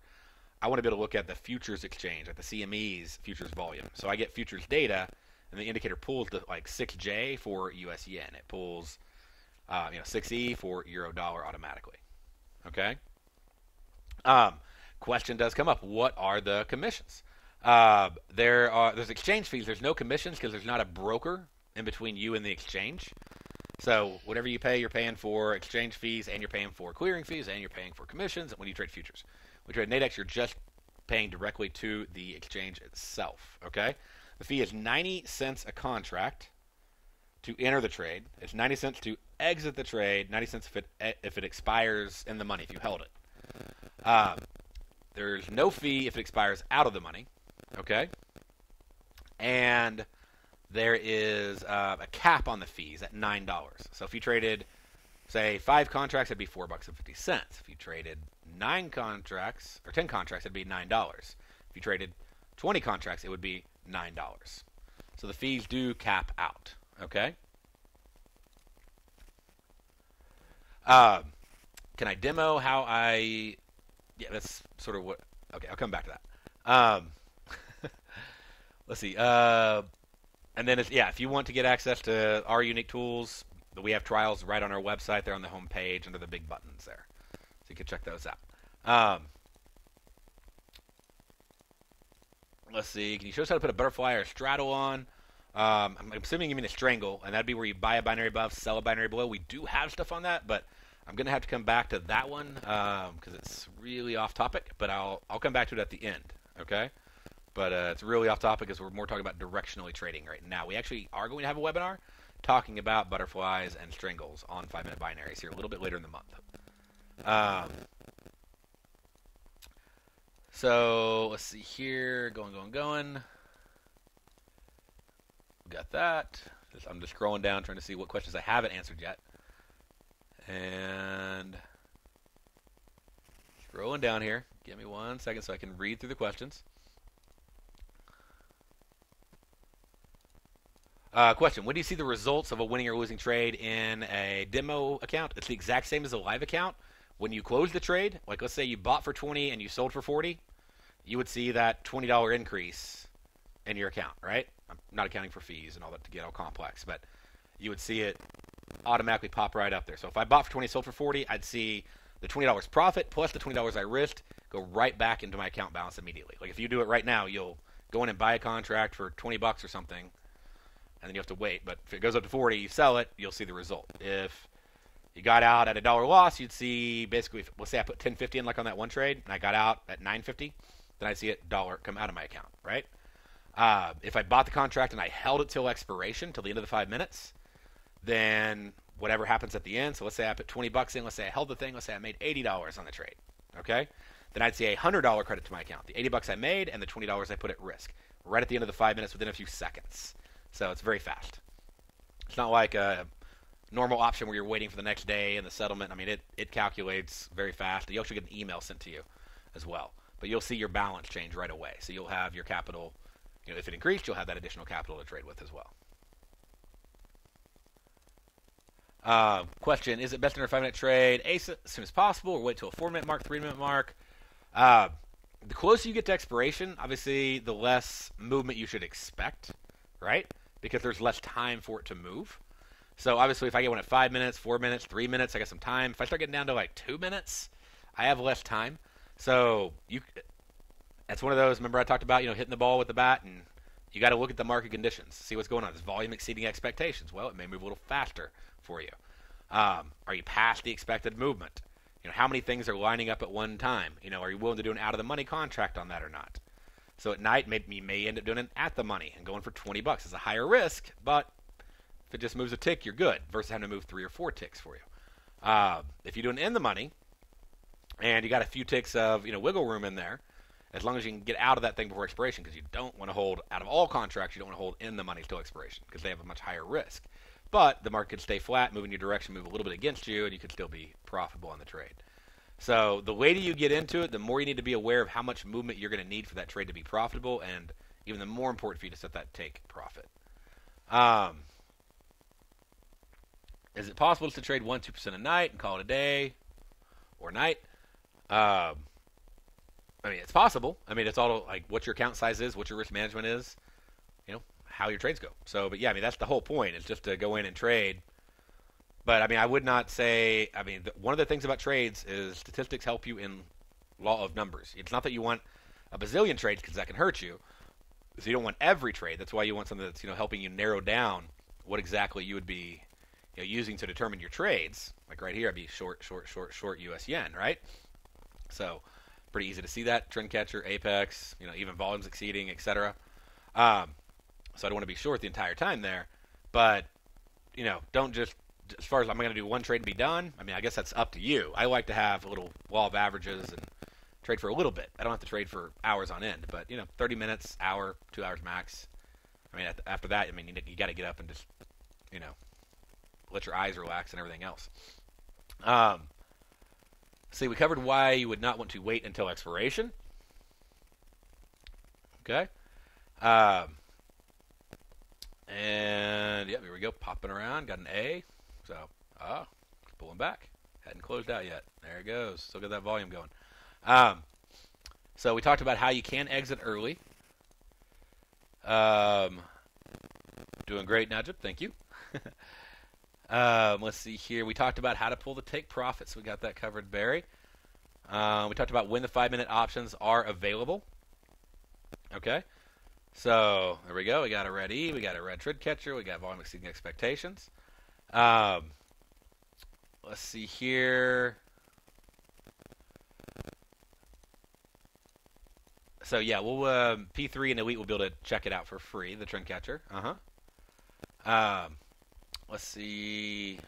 I want to be able to look at the futures exchange, like the CME's futures volume. So I get futures data, and the indicator pulls the like 6J for US yen. It pulls 6E for euro dollar automatically. Okay. Question does come up. What are the commissions? There's exchange fees. There's no commissions because there's not a broker in between you and the exchange. So whatever you pay, you're paying for exchange fees, and you're paying for clearing fees, and you're paying for commissions when you trade futures. When you trade Nadex, you're just paying directly to the exchange itself. Okay. The fee is 90 cents a contract to enter the trade. It's 90 cents to exit the trade. 90 cents if it expires in the money, if you held it. There's no fee if it expires out of the money. Okay. And there is a cap on the fees at $9. So if you traded, say, 5 contracts, it'd be $4.50. If you traded 9 contracts or 10 contracts, it'd be $9. If you traded 20 contracts, it would be $9. So the fees do cap out. Okay. Can I demo how I? Yeah, that's sort of what. Okay, I'll come back to that. Let's see. And then if you want to get access to our unique tools, we have trials right on our website. They're on the home page under the big buttons there, so you can check those out. Let's see. Can you show us how to put a butterfly or a straddle on? I'm assuming you mean a strangle, and that'd be where you buy a binary above, sell a binary below. We do have stuff on that, but I'm going to have to come back to that one because it's really off topic, but I'll come back to it at the end, okay? But it's really off topic because we're more talking about directionally trading right now. We actually are going to have a webinar talking about butterflies and strangles on 5-minute binaries here a little bit later in the month. So let's see here. Going. Got that. I'm just scrolling down trying to see what questions I haven't answered yet. And scrolling down here. Give me 1 second so I can read through the questions. Question. When do you see the results of a winning or losing trade in a demo account? It's the exact same as a live account. When you close the trade, like let's say you bought for 20 and you sold for 40, you would see that $20 increase in your account, right? I'm not accounting for fees and all that to get all complex, but you would see it automatically pop right up there. So if I bought for 20, sold for 40, I'd see the $20 profit plus the $20 I risked go right back into my account balance immediately. Like if you do it right now, you'll go in and buy a contract for $20 or something, and then you have to wait. But if it goes up to 40, you sell it, you'll see the result. If you got out at $1 loss, you'd see basically, let's say I put $10.50 in like on that one trade, and I got out at $9.50, then I'd see a dollar come out of my account, right? If I bought the contract and I held it till expiration, till the end of the 5 minutes, then whatever happens at the end, so let's say I put $20 in, let's say I held the thing, let's say I made $80 on the trade, okay? Then I'd see a $100 credit to my account, the $80 I made and the $20 I put at risk, right at the end of the 5 minutes within a few seconds. So it's very fast. It's not like a normal option where you're waiting for the next day and the settlement. I mean, it calculates very fast. You actually get an email sent to you as well. But you'll see your balance change right away. So you'll have your capital, if it increased, you'll have that additional capital to trade with as well. Question, is it best to enter a 5-minute trade as soon as possible or wait till a 4-minute mark, 3-minute mark? The closer you get to expiration, obviously, the less movement you should expect, right? Because there's less time for it to move. So obviously, if I get one at 5 minutes, 4 minutes, 3 minutes, I got some time. If I start getting down to like 2 minutes, I have less time. So that's one of those, remember I talked about, hitting the ball with the bat, and you got to look at the market conditions, see what's going on. Is volume exceeding expectations? Well, it may move a little faster for you. Are you past the expected movement? How many things are lining up at one time? Are you willing to do an out-of-the-money contract on that or not? So at night, maybe you may end up doing an at-the-money and going for $20. It's a higher risk, but if it just moves a tick, you're good, versus having to move 3 or 4 ticks for you. If you do an in-the-money, and you got a few ticks of wiggle room in there, as long as you can get out of that thing before expiration, because you don't want to hold, out of all contracts, you don't want to hold in the money till expiration, because they have a much higher risk. But the market could stay flat, move in your direction, move a little bit against you, and you could still be profitable on the trade. So the later you get into it, the more you need to be aware of how much movement you're going to need for that trade to be profitable, and even the more important for you to set that take profit. Is it possible to trade 1-2% a night and call it a day or night? I mean, it's possible. I mean, it's all like what your account size is, what your risk management is, how your trades go. So, but yeah, I mean, that's the whole point. Is just to go in and trade. But I mean, I would not say. I mean, one of the things about trades is statistics help you in law of numbers. It's not that you want a bazillion trades because that can hurt you. So you don't want every trade. That's why you want something that's helping you narrow down what exactly you would be using to determine your trades. Like right here, I'd be short US yen, right? So pretty easy to see that. Trend catcher, apex, even volumes exceeding, etc. So I don't want to be short the entire time there. But, don't just, as far as I'm going to do one trade and be done, I mean, I guess that's up to you. I like to have a little law of averages and trade for a little bit. I don't have to trade for hours on end. But, 30 minutes, hour, 2 hours max. I mean, after that, I mean, you got to get up and just, let your eyes relax and everything else. See, we covered why you would not want to wait until expiration. Okay. And, yeah, here we go. Popping around. Got an A. So, pulling back. Hadn't closed out yet. There it goes. Still got that volume going. So we talked about how you can exit early. Doing great, Najib. Thank you. Let's see here. We talked about how to pull the take profits. We got that covered, Barry. We talked about when the 5-minute options are available. Okay. So there we go. We got a red E. We got a red trend catcher. We got volume exceeding expectations. Let's see here. So yeah, we'll P3 and Elite will be able to check it out for free. The trend catcher. Let's see.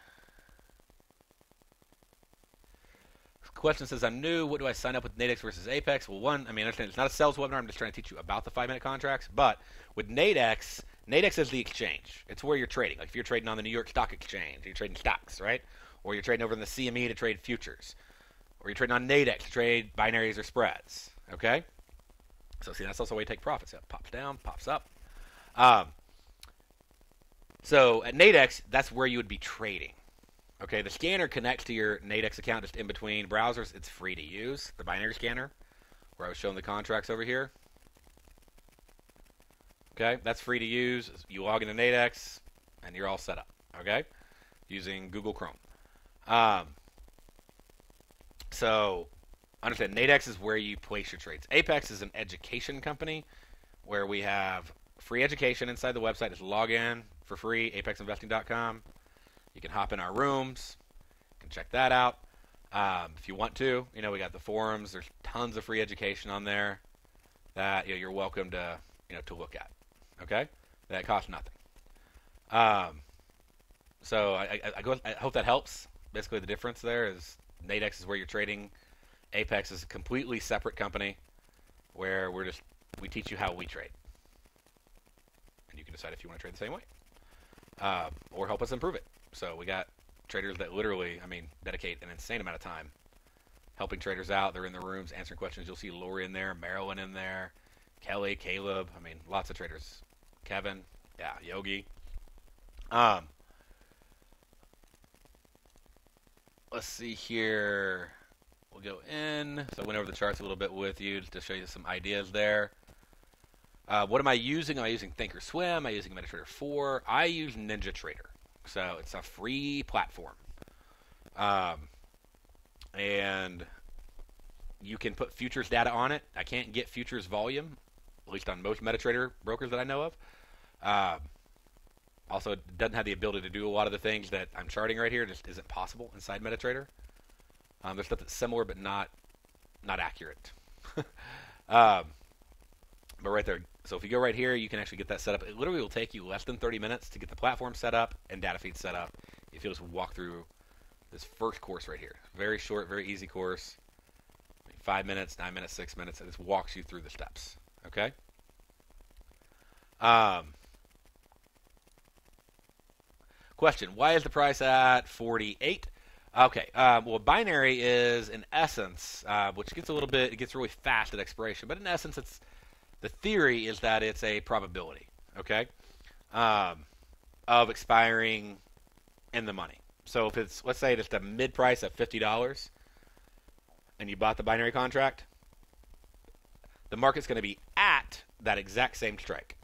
Question says, I'm new. What do I sign up with Nadex versus Apex? Well, one, I mean, I understand it's not a sales webinar. I'm just trying to teach you about the 5-minute contracts. But with Nadex, Nadex is the exchange. It's where you're trading. Like if you're trading on the New York Stock Exchange, you're trading stocks, right? Or you're trading over in the CME to trade futures. Or you're trading on Nadex to trade binaries or spreads. Okay? So see, that's also a way you take profits. It pops down, pops up. So at Nadex, that's where you would be trading. Okay, the scanner connects to your Nadex account just in between browsers. It's free to use, the binary scanner, where I was showing the contracts over here. Okay, that's free to use. You log into Nadex, and you're all set up, okay, using Google Chrome. So understand, Nadex is where you place your trades. Apex is an education company where we have free education inside the website. Just log in for free, apexinvesting.com. You can hop in our rooms. You can check that out. If you want to, we got the forums. There's tons of free education on there that you're welcome to, to look at. Okay, that costs nothing. So I hope that helps. Basically, the difference there is Nadex is where you're trading. Apex is a completely separate company where we teach you how we trade, and you can decide if you want to trade the same way or help us improve it. So we got traders that literally, dedicate an insane amount of time helping traders out. They're in the rooms answering questions. You'll see Lori in there, Marilyn in there, Kelly, Caleb. Lots of traders. Kevin, yeah, Yogi. Let's see here. We'll go in. So I went over the charts a little bit with you to show you some ideas there. What am I using? Am I using Thinkorswim? Am I using MetaTrader 4? I use NinjaTrader. So it's a free platform. And you can put futures data on it. I can't get futures volume, at least on most MetaTrader brokers that I know of. Also, it doesn't have the ability to do a lot of the things that I'm charting right here. It just isn't possible inside MetaTrader. There's stuff that's similar but not accurate. But right there. So if you go right here, you can actually get that set up. It literally will take you less than 30 minutes to get the platform set up and data feed set up. If you'll just walk through this first course right here. Very short, very easy course. 5 minutes, 9 minutes, 6 minutes. It just walks you through the steps. Okay? Question, why is the price at 48? Okay, well, binary is, in essence, which gets it gets really fast at expiration, but in essence, the theory is that it's a probability, okay, of expiring in the money. So if it's, let's say, just a mid price of $50, and you bought the binary contract, the market's going to be at that exact same strike.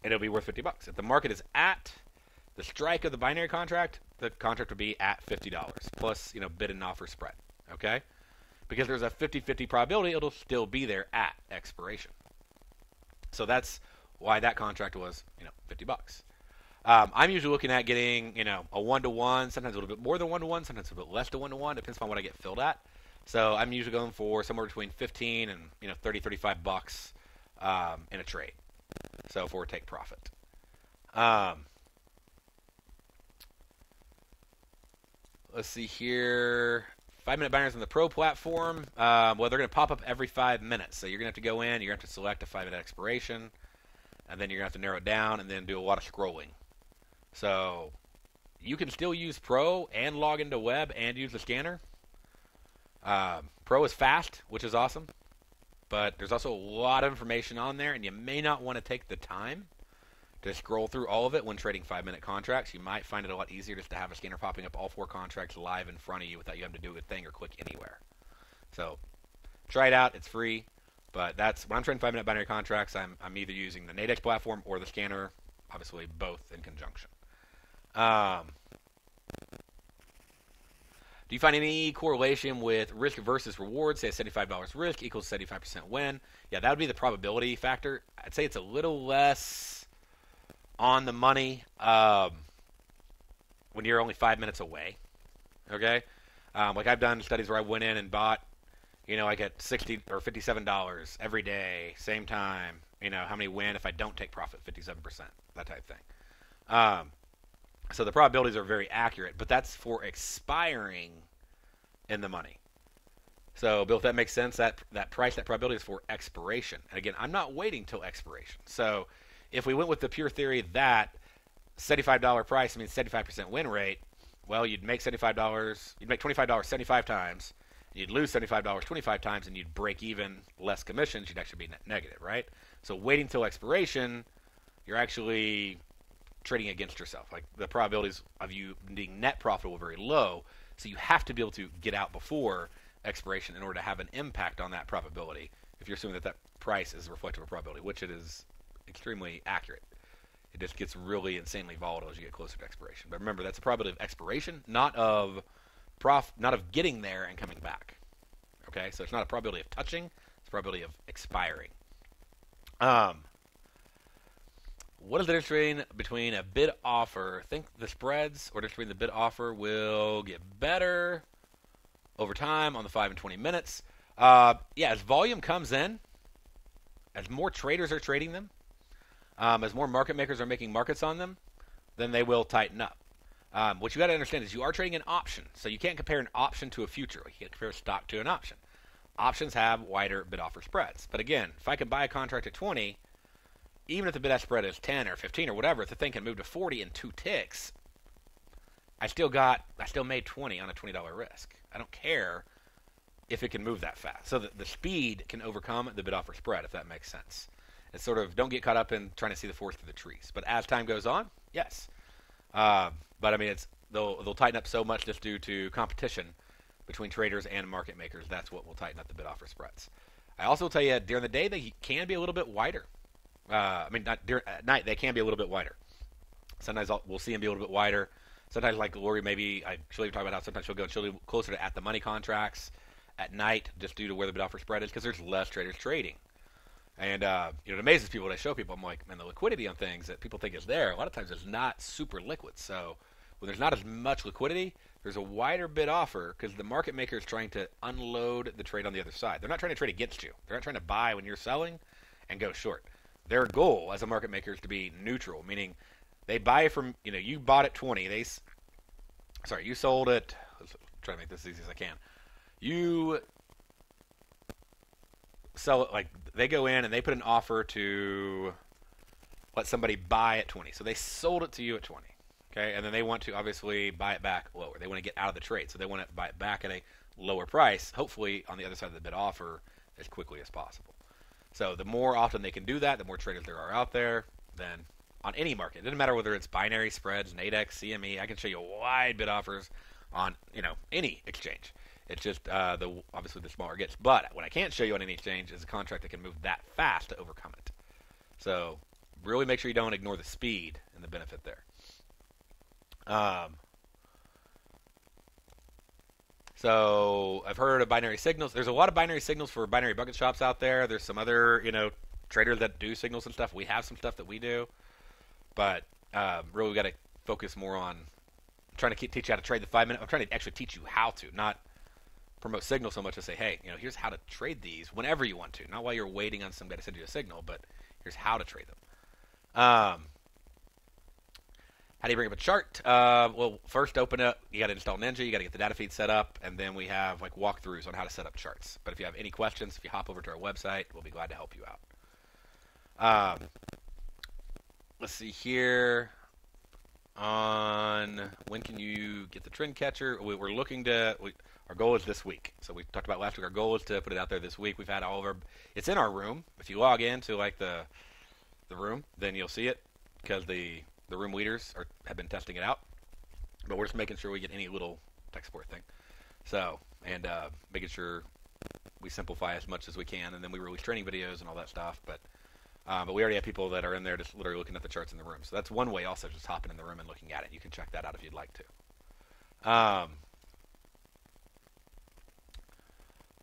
And it'll be worth $50. If the market is at the strike of the binary contract, the contract will be at $50 plus, bid and offer spread. Okay? Because there's a 50-50 probability it'll still be there at expiration. So that's why that contract was, $50. I'm usually looking at getting, a 1-to-1, sometimes a little bit more than 1-to-1, sometimes a little bit less than 1-to-1, depends on what I get filled at. So I'm usually going for somewhere between 15 and, $30-$35 in a trade. So for a take profit. Let's see here. 5-minute binaries on the Pro platform. Well, they're going to pop up every 5 minutes. So you're going to have to go in. You're going to have to select a 5-minute expiration. And then you're going to have to narrow it down and then do a lot of scrolling. So you can still use Pro and log into web and use the scanner. Pro is fast, which is awesome. But there's also a lot of information on there, and you may not want to take the time to scroll through all of it when trading 5-minute contracts. You might find it a lot easier just to have a scanner popping up all 4 contracts live in front of you without you having to do a thing or click anywhere. So try it out. It's free. But that's when I'm trading 5-minute binary contracts, I'm either using the Nadex platform or the scanner, obviously both in conjunction. Do you find any correlation with risk versus reward? Say $75 risk equals 75% win. Yeah, that would be the probability factor. I'd say it's a little less on the money when you're only 5 minutes away. Okay? Like I've done studies where I went in and bought, I get $60 or $57 every day, same time. How many win if I don't take profit? 57%, that type of thing. So the probabilities are very accurate, but that's for expiring in the money. So, Bill, if that makes sense, that price, that probability is for expiration. And again, I'm not waiting till expiration. So if we went with the pure theory that $75 price means 75% win rate, well, you'd make $75, you'd make $25 75 times, you'd lose $75 25 times, and you'd break even less commissions, you'd actually be net negative, right? So waiting till expiration, you're actually trading against yourself. Like the probabilities of you being net profitable are very low, so you have to be able to get out before expiration in order to have an impact on that probability if you're assuming that price is reflective of probability, which it is extremely accurate. It just gets really insanely volatile as you get closer to expiration. But remember, that's a probability of expiration, not of getting there and coming back. Okay, so it's not a probability of touching, it's a probability of expiring. What is the difference between a bid offer? I think the spreads or difference between the bid offer will get better over time on the 5 and 20 minutes. As volume comes in, as more traders are trading them, as more market makers are making markets on them, then they will tighten up. What you got to understand is you are trading an option, so you can't compare an option to a future. You can't compare a stock to an option. Options have wider bid-offer spreads. But again, if I can buy a contract at 20, even if the bid-ask spread is 10 or 15 or whatever, if the thing can move to 40 in 2 ticks, I still made 20 on a $20 risk. I don't care if it can move that fast. So the speed can overcome the bid-offer spread, if that makes sense. It's sort of, don't get caught up in trying to see the forest through the trees. But as time goes on, yes. But I mean, they'll tighten up so much just due to competition between traders and market makers. That's what will tighten up the bid-offer spreads. I also will tell you, during the day, they can be a little bit wider. At night, they can be a little bit wider. Sometimes we'll see them be a little bit wider. Sometimes, like Lori, maybe she'll even talk about how sometimes she'll go closer to at-the-money contracts at night just due to where the bid-offer spread is because there's less traders trading. And it amazes people when I show people. I'm like, man, the liquidity on things that people think is there, a lot of times it's not super liquid. So when there's not as much liquidity, there's a wider bid offer because the market maker is trying to unload the trade on the other side. They're not trying to trade against you. They're not trying to buy when you're selling and go short. Their goal as a market maker is to be neutral, meaning they buy from, you bought at 20. You sold it. Let's try to make this as easy as I can. You sell it, like they go in and they put an offer to let somebody buy at 20. So they sold it to you at 20. Okay, and then they want to obviously buy it back lower. They want to get out of the trade, so they want to buy it back at a lower price, hopefully on the other side of the bid offer as quickly as possible. So the more often they can do that, the more traders there are out there, then on any market. It doesn't matter whether it's binary spreads, Nadex, CME. I can show you wide bid offers on any exchange. It's just obviously the smaller it gets. But what I can't show you on any exchange is a contract that can move that fast to overcome it. So really make sure you don't ignore the speed and the benefit there. So I've heard of binary signals. There's a lot of binary signals for binary bucket shops out there. There's some other traders that do signals and stuff. We have some stuff that we do, but really we got to focus more on trying to teach you how to trade the 5-minute. I'm trying to actually teach you how to, not promote signals so much as say, hey, here's how to trade these whenever you want to, not while you're waiting on somebody to send you a signal, but here's how to trade them. How do you bring up a chart? Well, first open up. You got to install Ninja. You got to get the data feed set up, and then we have like walkthroughs on how to set up charts. But if you have any questions, if you hop over to our website, we'll be glad to help you out. Let's see here. On when can you get the trend catcher? We're looking to. Our goal is this week. So we talked about last week. Our goal is to put it out there this week. We've had all of our. It's in our room. If you log into like the room, then you'll see it because the room leaders have been testing it out. But we're just making sure we get any little tech support thing. So and making sure we simplify as much as we can, and then we release training videos and all that stuff. But we already have people that are in there just literally looking at the charts in the room. So that's one way also, just hopping in the room and looking at it. You can check that out if you'd like to.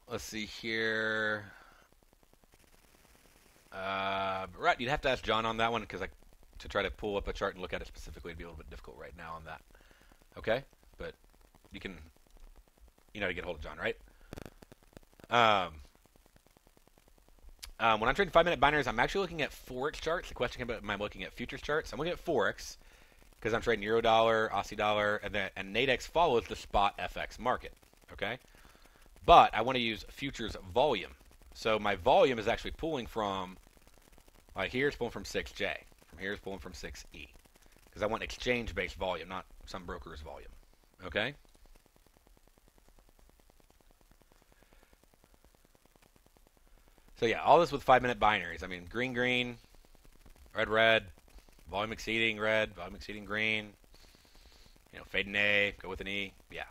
Let's see here. Right, you'd have to ask John on that one because to try to pull up a chart and look at it specifically would be a little bit difficult right now on that. Okay? But you can, to get a hold of John, right? When I'm trading 5-minute binaries, I'm actually looking at Forex charts. The question came about, am I looking at futures charts? I'm looking at Forex because I'm trading Euro dollar, Aussie dollar, and Nadex follows the spot FX market. Okay? But I want to use futures volume. So my volume is actually pulling from, here it's pulling from 6J. From here it's pulling from 6E. Because I want exchange-based volume, not some broker's volume. Okay? So yeah, all this with 5-minute binaries. I mean, green, green, red, red, volume exceeding red, volume exceeding green. Fade an A, go with an E. Yeah,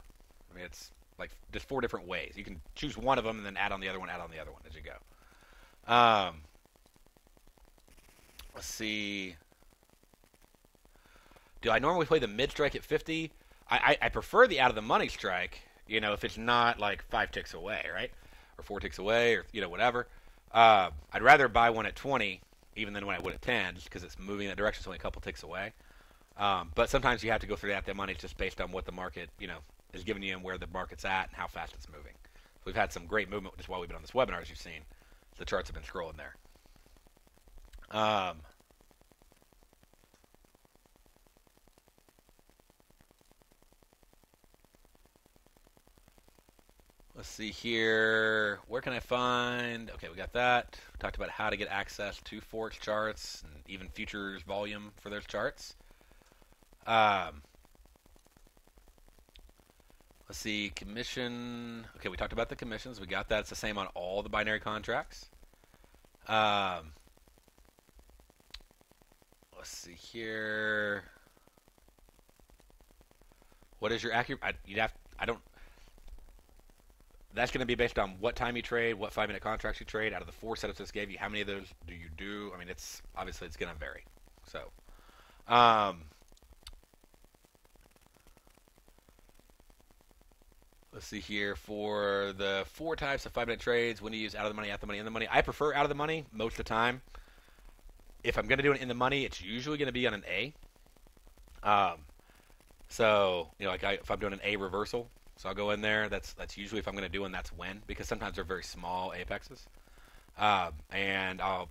I mean it's like just 4 different ways. You can choose one of them and then add on the other one as you go. Let's see. Do I normally play the mid strike at 50? I prefer the out of the money strike. If it's not like 5 ticks away, right, or 4 ticks away, or whatever. I'd rather buy one at 20 even than when I would at 10, just because it's moving in that direction. It's only a couple ticks away. But sometimes you have to go through that money just based on what the market, is giving you and where the market's at and how fast it's moving. So we've had some great movement just while we've been on this webinar, as you've seen. The charts have been scrolling there. Let's see here. Where can I find? Okay, we got that. We talked about how to get access to Forex charts and even futures volume for those charts. Let's see, commission. Okay, we talked about the commissions. We got that. It's the same on all the binary contracts. Let's see here. What is your accurate? That's going to be based on what time you trade, what 5-minute contracts you trade. Out of the 4 setups this gave you, how many of those do you do? I mean, it's obviously going to vary. So, let's see here. For the 4 types of 5-minute trades, when do you use out of the money, at the money, in the money? I prefer out of the money most of the time. If I'm going to do it in the money, it's usually going to be on an A. So, if I'm doing an A reversal, so I'll go in there. That's usually if I'm going to do one, that's when, because sometimes they're very small apexes, and I'll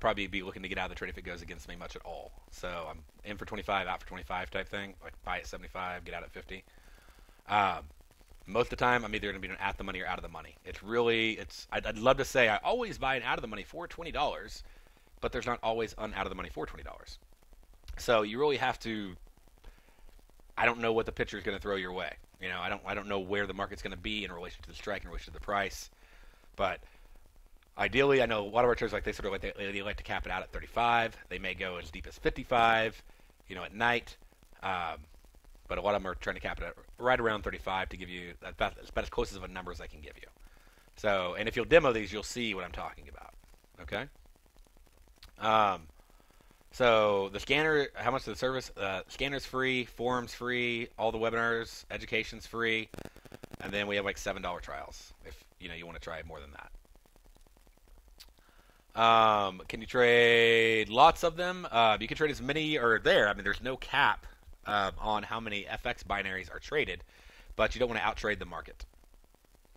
probably be looking to get out of the trade if it goes against me much at all. So I'm in for 25, out for 25 type thing, like buy at 75, get out at 50. Most of the time, I'm either going to be doing at the money or out of the money. I'd love to say I always buy an out of the money for $20, but there's not always an out of the money for $20. So you really have to. I don't know what the pitcher is going to throw your way. I don't know where the market's going to be in relation to the strike, in relation to the price. But Ideally, I know a lot of our traders like they like to cap it out at 35. They may go as deep as 55, at night. Um, but a lot of them are trying to cap it at right around 35 to give you about as close of a number as I can give you. So, and if you'll demo these, you'll see what I'm talking about. Okay. So the scanner, how much of the service? Scanner's free, forum's free, all the webinars, education's free, and then we have like $7 trials if you want to try more than that. Can you trade lots of them? You can trade as many or there. I mean, there's no cap on how many FX binaries are traded, but you don't want to outtrade the market.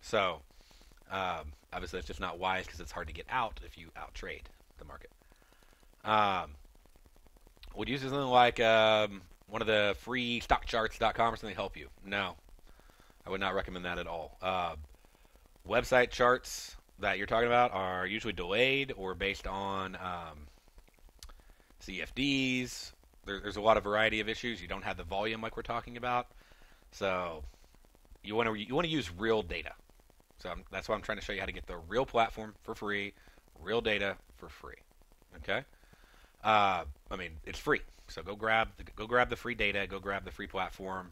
So obviously, it's just not wise because it's hard to get out if you outtrade the market. Would you use something like one of the free stockcharts.com or something to help you? No, I would not recommend that at all. Website charts that you're talking about are usually delayed or based on CFDs. There's a lot of variety of issues. You don't have the volume like we're talking about, so you want to use real data. So that's why I'm trying to show you how to get the real platform for free, real data for free. Okay. I mean, it's free. So go grab the free data, go grab the free platform,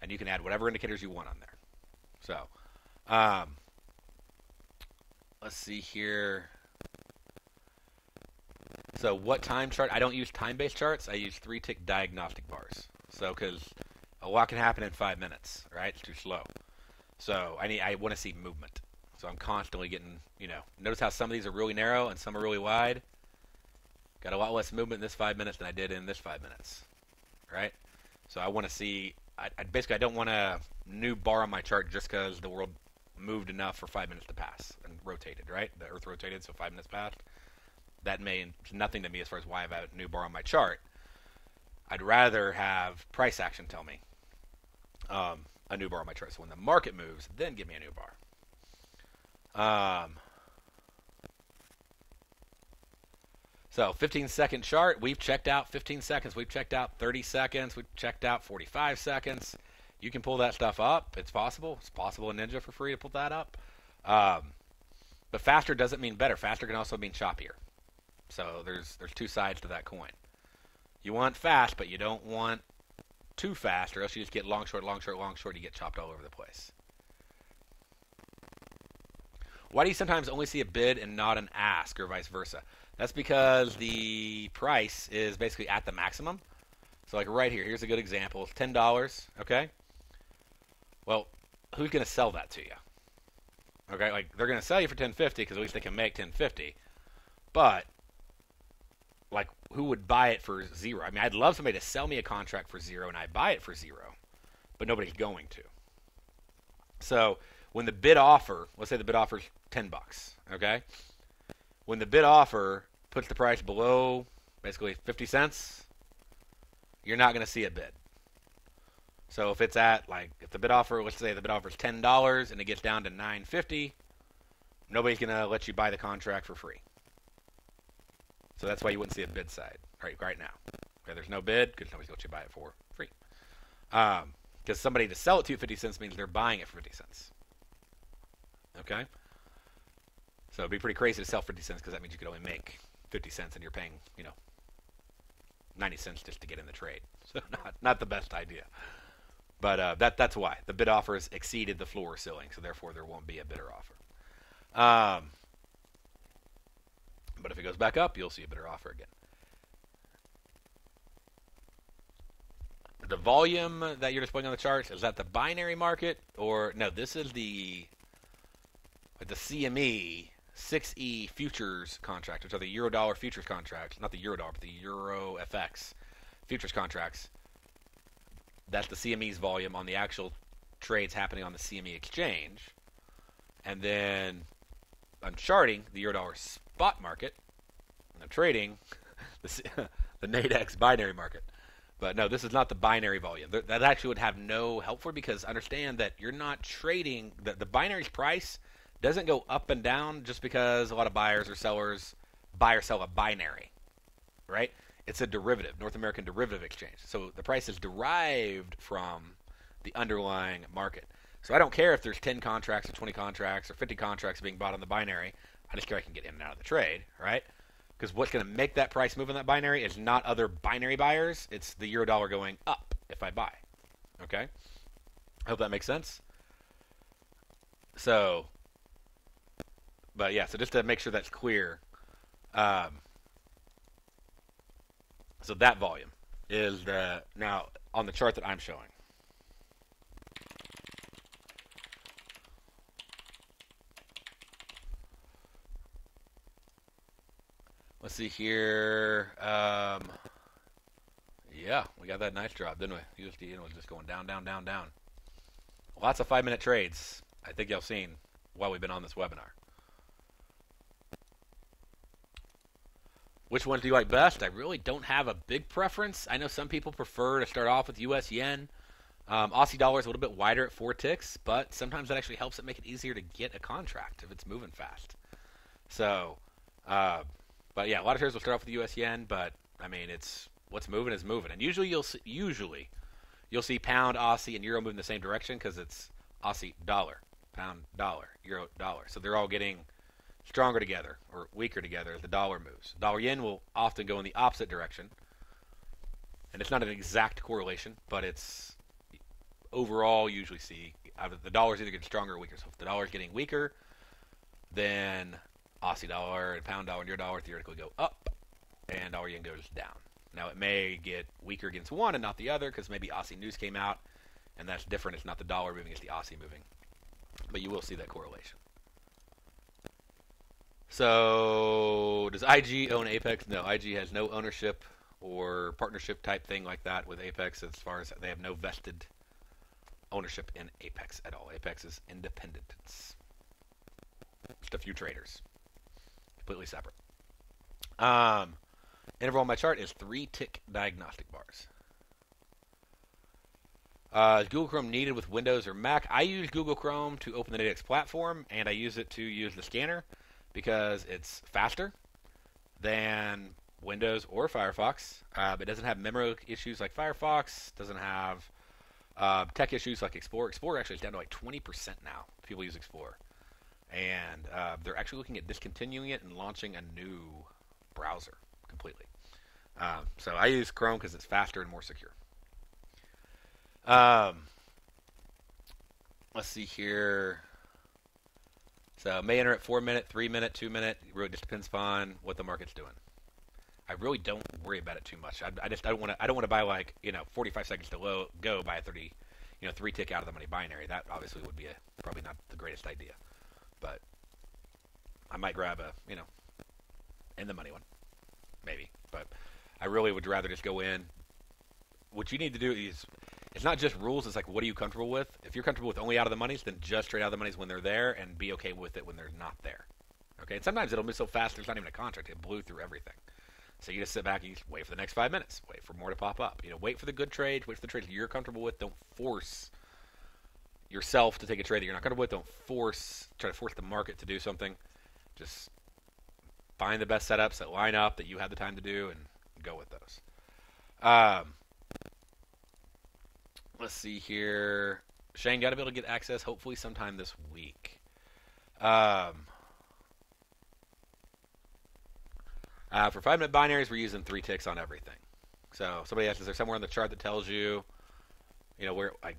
and you can add whatever indicators you want on there. So, let's see here. So what time chart? I don't use time-based charts. I use 3-tick diagnostic bars. So because a lot can happen in 5 minutes, right? It's too slow. So I want to see movement. So I'm constantly getting, notice how some of these are really narrow and some are really wide. Got a lot less movement in this 5 minutes than I did in this 5 minutes, right? So I want to see, I don't want a new bar on my chart just because the world moved enough for 5 minutes to pass and rotated, right? The Earth rotated, so 5 minutes passed. That means nothing to me as far as why I have a new bar on my chart. I'd rather have price action tell me a new bar on my chart. So when the market moves, then give me a new bar. So 15-second chart, we've checked out 15 seconds. We've checked out 30 seconds. We've checked out 45 seconds. You can pull that stuff up. It's possible. It's possible in Ninja for free to pull that up. But faster doesn't mean better. Faster can also mean choppier. So there's two sides to that coin. You want fast, but you don't want too fast, or else you just get long, short, long, short, long, short. You get chopped all over the place. Why do you sometimes only see a bid and not an ask, or vice versa? That's because the price is basically at the maximum. So like right here, here's a good example. It's $10, okay? Well, who's going to sell that to you? Okay, like they're going to sell you for $10.50 because at least they can make $10.50. But like, who would buy it for zero? I mean, I'd love somebody to sell me a contract for zero and I buy it for zero, but nobody's going to. So when the bid offer, let's say the bid offer is $10, okay? When the bid offer puts the price below basically 50 cents, you're not going to see a bid. So if it's at, like, if the bid offer, let's say the bid offer is $10 and it gets down to $9.50, nobody's going to let you buy the contract for free. So that's why you wouldn't see a bid side right now. Okay, there's no bid because nobody's going to let you buy it for free. Because somebody to sell it to you at 50 cents means they're buying it for 50 cents. Okay? So it'd be pretty crazy to sell 50 cents because that means you could only make 50 cents and you're paying, 90 cents just to get in the trade. So not the best idea. But that's why. The bid offer has exceeded the floor ceiling, so therefore there won't be a bidder offer. But if it goes back up, you'll see a bidder offer again. The volume that you're displaying on the charts, is that the binary market? Or, no, this is the CME 6E futures contract, which are the Eurodollar futures contracts. Not the Eurodollar, but the Euro FX futures contracts. That's the CME's volume on the actual trades happening on the CME exchange. And then I'm charting the Eurodollar spot market, and I'm trading the Nadex binary market. But no, this is not the binary volume. That actually would have no help for it because understand that you're not trading. The binary's price doesn't go up and down just because a lot of buyers or sellers buy or sell a binary, right? It's a derivative, North American derivative exchange. So the price is derived from the underlying market. So I don't care if there's 10 contracts or 20 contracts or 50 contracts being bought on the binary. I just care I can get in and out of the trade, right? Because what's going to make that price move in that binary is not other binary buyers. It's the euro dollar going up if I buy. Okay? I hope that makes sense. So, but yeah, so just to make sure that's clear, so that volume is now on the chart that I'm showing. Let's see here. Yeah, we got that nice drop, didn't we? USD was just going down, down, down, down. Lots of 5-minute trades. I think y'all seen while we've been on this webinar. Which ones do you like best? I really don't have a big preference. I know some people prefer to start off with US yen. Aussie dollar is a little bit wider at 4 ticks, but sometimes that actually helps it make it easier to get a contract if it's moving fast. So, but yeah, a lot of traders will start off with the US yen, but I mean, it's what's moving is moving. And usually you'll see pound, Aussie, and euro moving the same direction because it's Aussie dollar, pound dollar, euro dollar. So they're all getting stronger together or weaker together as the dollar moves. Dollar yen will often go in the opposite direction. And it's not an exact correlation, but it's overall usually see the dollar's either getting stronger or weaker. So if the dollar's getting weaker, then Aussie dollar and pound dollar and euro dollar theoretically go up, and dollar yen goes down. Now it may get weaker against one and not the other because maybe Aussie news came out, and that's different. It's not the dollar moving, it's the Aussie moving. But you will see that correlation. So does IG own Apex? No, IG has no ownership or partnership type thing like that with Apex as far as they have no vested ownership in Apex at all. Apex is independent. It's just a few traders. Completely separate. Interval on my chart is 3-tick diagnostic bars. Is Google Chrome needed with Windows or Mac? I use Google Chrome to open the Nadex platform, and I use it to use the scanner because it's faster than Windows or Firefox. It doesn't have memory issues like Firefox. Doesn't have tech issues like Explorer. Explorer actually is down to like 20% now. People use Explorer. And they're actually looking at discontinuing it and launching a new browser completely. So I use Chrome because it's faster and more secure. Let's see here. So may enter at 4-minute, 3-minute, 2-minute. It really just depends upon what the market's doing. I really don't worry about it too much. I don't want to buy 45 seconds to go buy a 3-tick out of the money binary. That obviously would be probably not the greatest idea. But I might grab a in the money one, maybe. But I really would rather just go in. What you need to do is, it's not just rules. It's like, what are you comfortable with? If you're comfortable with only out of the monies, then just trade out of the monies when they're there and be okay with it when they're not there. Okay. And sometimes it'll move so fast there's not even a contract. It blew through everything. So you just sit back and you just wait for the next 5 minutes. Wait for more to pop up. Wait for the good trades. Wait for the trades you're comfortable with. Don't force yourself to take a trade that you're not comfortable with. Don't try to force the market to do something. Just find the best setups that line up that you have the time to do and go with those. Let's see here. Shane, got to be able to get access hopefully sometime this week. For 5-minute binaries, we're using 3 ticks on everything. So somebody asked, is there somewhere on the chart that tells you, where I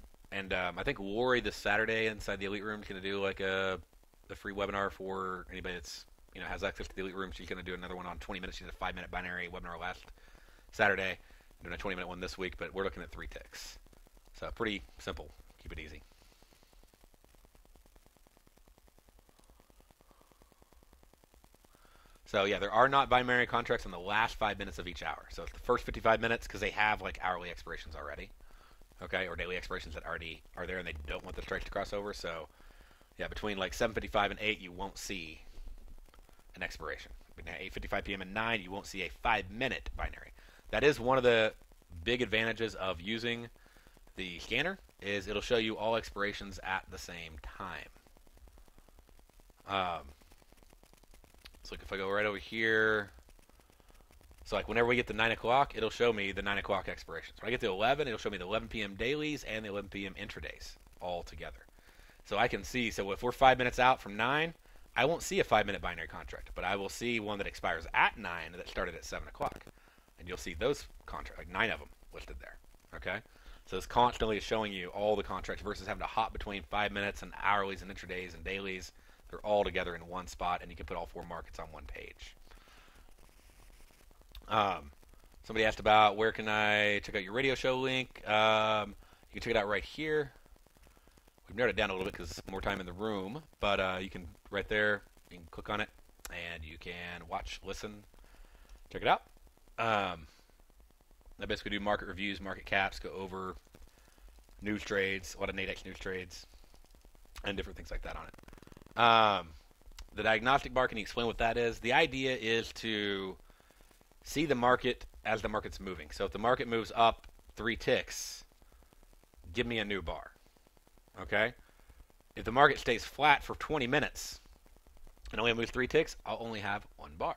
think Lori this Saturday inside the Elite Room is going to do like a free webinar for anybody that's has access to the Elite Room. She's going to do another one on 20 minutes. She did a 5-minute binary webinar last Saturday. I'm doing a 20-minute one this week, but we're looking at 3 ticks. So pretty simple. Keep it easy. So yeah, there are not binary contracts in the last 5 minutes of each hour. So it's the first 55 minutes because they have like hourly expirations already, okay, or daily expirations that already are there, and they don't want the strikes to cross over. So yeah, between like 7:55 and 8, you won't see an expiration. Between 8:55 p.m. and 9, you won't see a 5-minute binary. That is one of the big advantages of using the scanner, is it'll show you all expirations at the same time. So if I go right over here, so like whenever we get to 9 o'clock, it'll show me the 9 o'clock expirations. When I get to 11, it'll show me the 11 p.m. dailies and the 11 p.m. intradays all together. So I can see, so if we're 5 minutes out from 9, I won't see a 5-minute binary contract, but I will see one that expires at 9 that started at 7 o'clock. And you'll see those contracts, like 9 of them listed there. Okay? So it's constantly showing you all the contracts versus having to hop between 5 minutes and hourlies and intradays and dailies. They're all together in one spot, and you can put all 4 markets on one page. Somebody asked about where can I check out your radio show link. You can check it out right here. We've narrowed it down a little bit because it's more time in the room, but you can right there. You can click on it, and you can watch, listen, check it out. I basically do market reviews, market caps, go over news trades, a lot of Nadex news trades, and different things like that on it. The diagnostic bar, can you explain what that is? The idea is to see the market as the market's moving. So if the market moves up 3 ticks, give me a new bar. Okay? If the market stays flat for 20 minutes and only moves 3 ticks, I'll only have 1 bar.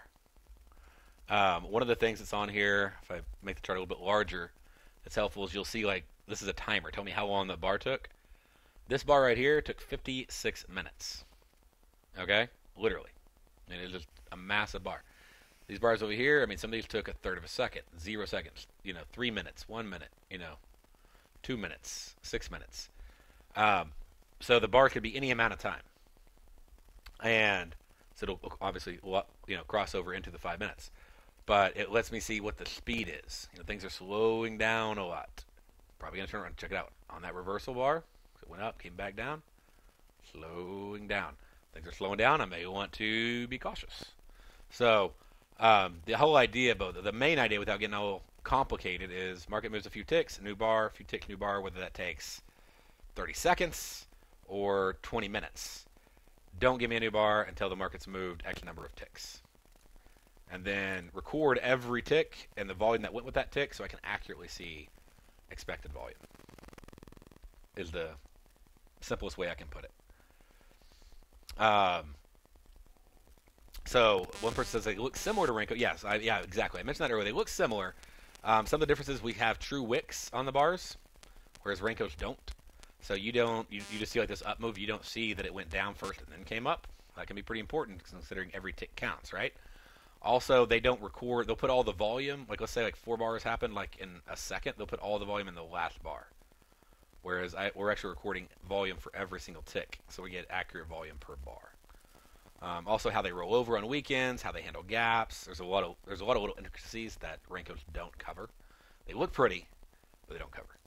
One of the things that's on here, if I make the chart a little bit larger, that's helpful is you'll see like this is a timer. Tell me how long the bar took. This bar right here took 56 minutes. Okay? Literally. And it's just a massive bar. These bars over here, I mean, some of these took 1/3 of a second, 0 seconds, 3 minutes, 1 minute, 2 minutes, 6 minutes. So the bars could be any amount of time. And so it'll obviously, cross over into the 5 minutes. But it lets me see what the speed is. Things are slowing down a lot. Probably going to turn around and check it out. On that reversal bar, it went up, came back down, slowing down. Things are slowing down. I may want to be cautious. So the whole idea, the main idea without getting all complicated is market moves a few ticks, new bar, a few ticks, new bar, whether that takes 30 seconds or 20 minutes. Don't give me a new bar until the market's moved X number of ticks. And then record every tick and the volume that went with that tick so I can accurately see expected volume. Is the simplest way I can put it. So one person says they look similar to Renko. Yes, yeah, exactly. I mentioned that earlier. They look similar. Some of the differences, we have true wicks on the bars, whereas Renkos don't. So you just see like this up move. You don't see that it went down first and then came up. That can be pretty important considering every tick counts, right? Also, they don't record. They'll put all the volume. Like let's say like 4 bars happen like in a second. They'll put all the volume in the last bar. Whereas we're actually recording volume for every single tick, so we get accurate volume per bar. Also, how they roll over on weekends, how they handle gaps. There's a lot of little intricacies that Renkos don't cover. They look pretty, but they don't cover.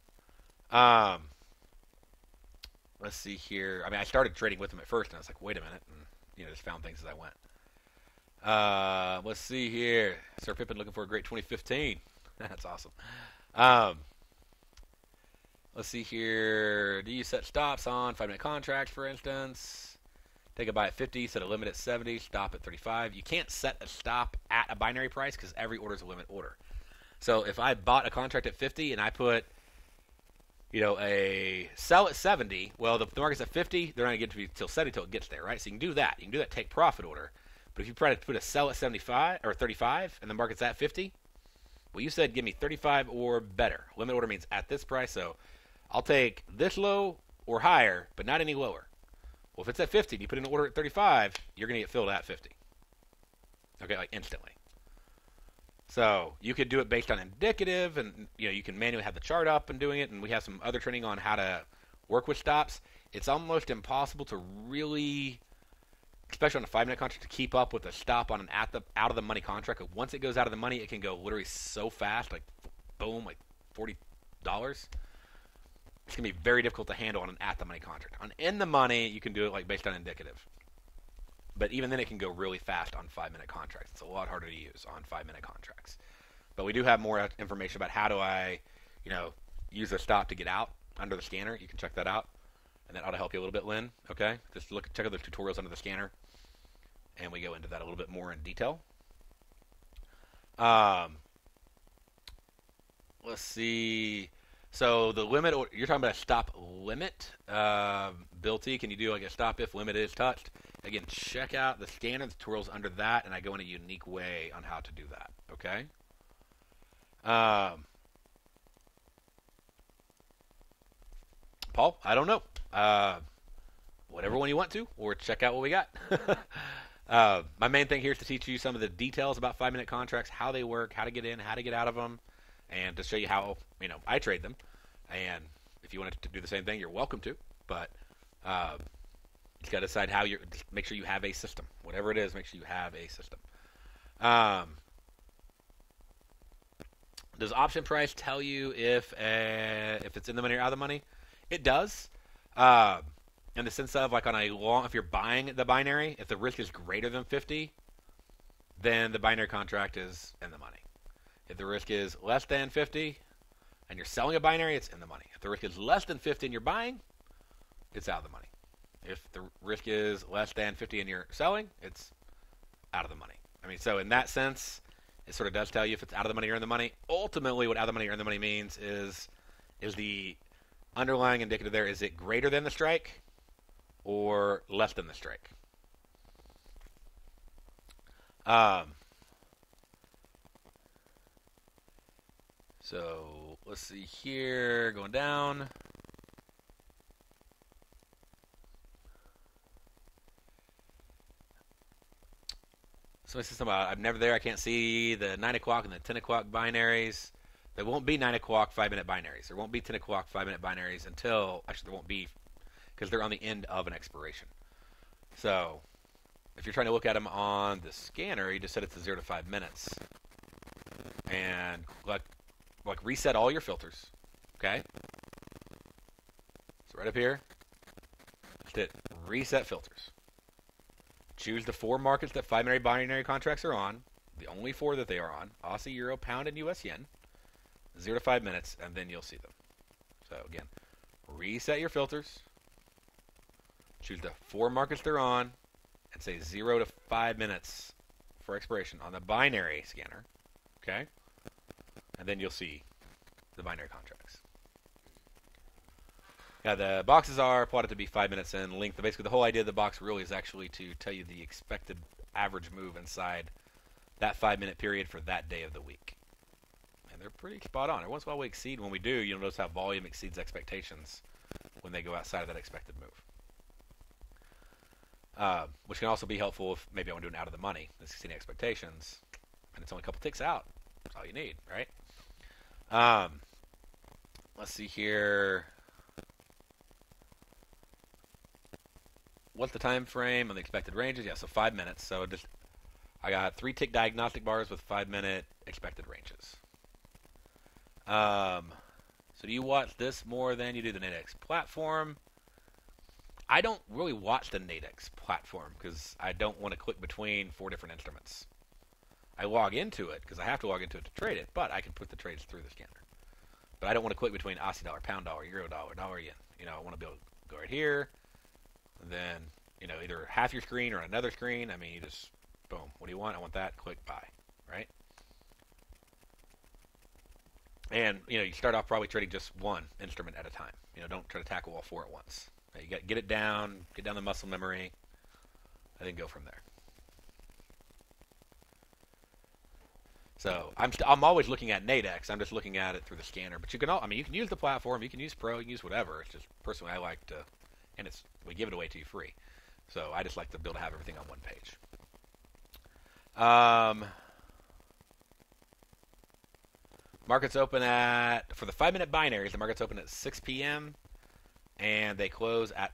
Let's see here. I mean, I started trading with them at first, and I was like, wait a minute, and just found things as I went. Let's see here. Sir Pippin looking for a great 2015. That's awesome. Let's see here. Do you set stops on 5-minute contracts, for instance? Take a buy at 50, set a limit at 70, stop at 35. You can't set a stop at a binary price because every order is a limit order. So if I bought a contract at 50 and I put, a sell at 70, well, the market's at 50, they're not going to get to be till 70 till it gets there, right? So you can do that. You can do that take profit order. But if you try to put a sell at 75 or 35 and the market's at 50, well, you said give me 35 or better. Limit order means at this price, so I'll take this low or higher, but not any lower. Well, if it's at 50 and you put in an order at 35, you're going to get filled at 50. Okay, like instantly. So you could do it based on indicative, and you can manually have the chart up and doing it, and we have some other training on how to work with stops. It's almost impossible to really, especially on a 5-minute contract, to keep up with a stop on an out of the money contract. Once it goes out of the money, it can go literally so fast, like boom, like $40. It's going to be very difficult to handle on an at-the-money contract. On in-the-money, you can do it like based on indicative. But even then, it can go really fast on 5-minute contracts. It's a lot harder to use on 5-minute contracts. But we do have more information about how do I, use a stop to get out under the scanner. You can check that out. And that ought to help you a little bit, Lynn. Okay? Just check out the tutorials under the scanner. And we go into that a little bit more in detail. Let's see. So the limit, you're talking about a stop limit. Bill T, can you do like a stop if limit is touched? Again, check out the scanner, the tutorials under that, and I go in a unique way on how to do that. Okay? Paul, I don't know. whatever one you want to, or check out what we got. My main thing here is to teach you some of the details about 5-minute contracts, how they work, how to get in, how to get out of them, and to show you how I trade them. And if you want to do the same thing, you're welcome to. But you got to decide how you make sure you have a system, whatever it is. Make sure you have a system. Does option price tell you if it's in the money or out of the money? It does. In the sense of, like, on a long, if you're buying the binary, if the risk is greater than 50, then the binary contract is in the money. If the risk is less than 50 and you're selling a binary, it's in the money. If the risk is less than 50 and you're buying, it's out of the money. If the risk is less than 50 and you're selling, it's out of the money. I mean, so in that sense, it sort of does tell you if it's out of the money or in the money. Ultimately, what out of the money or in the money means is the underlying indicator there, is it greater than the strike or less than the strike? So let's see here, going down. Somebody says something about, I'm never there, I can't see the 9 o'clock and the 10 o'clock binaries. There won't be 9 o'clock 5-minute binaries. There won't be 10 o'clock 5-minute binaries until, actually there won't be, because they're on the end of an expiration. So if you're trying to look at them on the scanner, you just set it to 0 to 5 minutes. And like reset all your filters. Okay? So right up here, just hit reset filters. Choose the 4 markets that 5-minute binary contracts are on, the only 4 that they are on, Aussie, Euro, Pound, and US Yen, 0 to 5 minutes, and then you'll see them. So again, reset your filters, choose the 4 markets they're on, and say 0 to 5 minutes for expiration on the binary scanner, okay? And then you'll see the binary contracts. Yeah, the boxes are plotted to be 5 minutes in length. Basically, the whole idea of the box really is actually to tell you the expected average move inside that 5-minute period for that day of the week. And they're pretty spot on. Every once in a while we exceed. When we do, you'll notice how volume exceeds expectations when they go outside of that expected move. Which can also be helpful if maybe I want to do an out of the money, that's exceeding expectations, and it's only a couple ticks out. That's all you need, right? Let's see here. What's the time frame on the expected ranges? Yeah, so 5 minutes. So I got 3 tick diagnostic bars with 5-minute expected ranges. So do you watch this more than you do the Nadex platform? I don't really watch the Nadex platform because I don't want to click between 4 different instruments. I log into it because I have to log into it to trade it, but I can put the trades through the scanner. But I don't want to click between Aussie dollar, pound dollar, euro dollar, dollar yen. I want to be able to go right here. And then, either half your screen or another screen. I mean, you just, boom. What do you want? I want that. Click buy, right? And, you start off probably trading just one instrument at a time. Don't try to tackle all 4 at once. You got to get it down, get down the muscle memory, and then go from there. So I'm always looking at Nadex. I'm just looking at it through the scanner. But you can use the platform. You can use Pro. You can use whatever. It's just personally I like to, and we give it away to you free. So I just like to be able to have everything on one page. Markets open for the 5-minute binaries, the markets open at 6 p.m. and they close at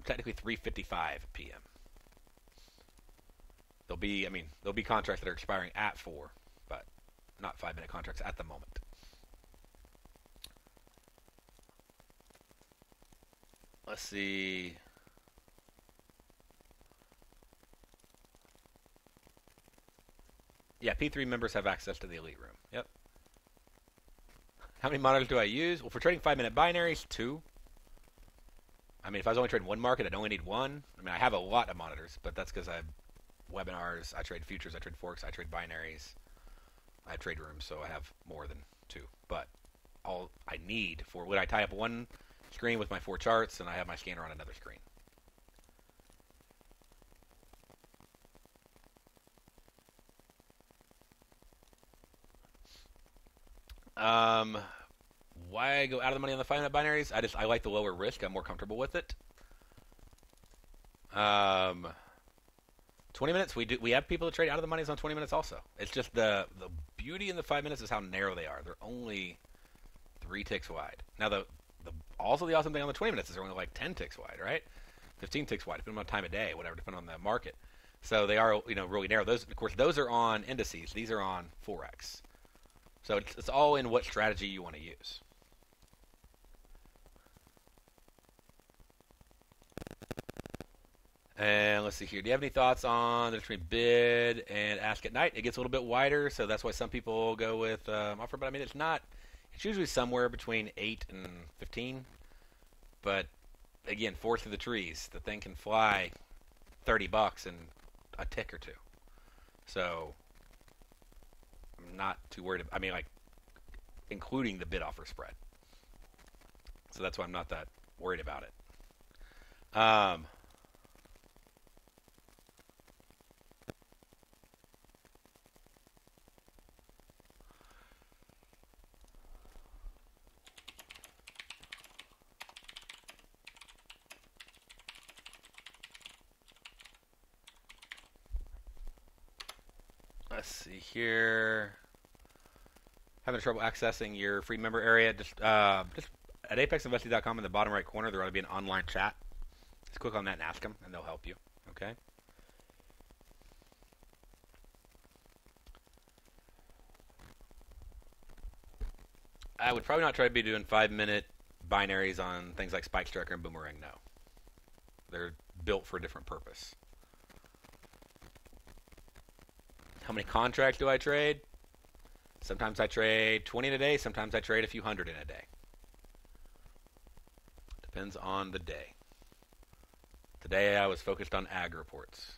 technically 3:55 p.m. There'll be contracts that are expiring at 4, but not 5-minute contracts at the moment. Let's see. Yeah, P3 members have access to the elite room. Yep. How many monitors do I use? Well, for trading 5-minute binaries, 2. If I was only trading one market, I'd only need 1. I have a lot of monitors, but that's because I have webinars, I trade futures, I trade Forex, I trade binaries, I have trade rooms, so I have more than 2. But all I need would I tie up one screen with my 4 charts, and I have my scanner on another screen. Why I go out of the money on the 5-minute binaries? I like the lower risk. I'm more comfortable with it. Um, 20 minutes, we have people that trade out of the monies on 20 minutes also. It's just the beauty in the 5 minutes is how narrow they are. They're only 3 ticks wide. Now the also the awesome thing on the 20 minutes is they're only like 10 ticks wide, right? 15 ticks wide, depending on time of day, whatever, depending on the market. So they are, really narrow. Those, of course, those are on indices. These are on Forex. So it's all in what strategy you want to use. And let's see here. Do you have any thoughts on the between bid and ask at night? It gets a little bit wider, so that's why some people go with offer. But I mean, it's not. It's usually somewhere between 8 and 15. But again, forest through the trees. The thing can fly $30 in a tick or two. So I'm not too worried. I mean, like including the bid offer spread. So that's why I'm not that worried about it. Let's see here. Having trouble accessing your free member area? Just at apexinvesting.com in the bottom right corner, there ought to be an online chat. Just click on that and ask them, and they'll help you. Okay. I would probably not try to be doing 5-minute binaries on things like Spike Striker and Boomerang. No, they're built for a different purpose. How many contracts do I trade? Sometimes I trade 20 in a day. Sometimes I trade a few hundred in a day. Depends on the day. Today I was focused on ag reports.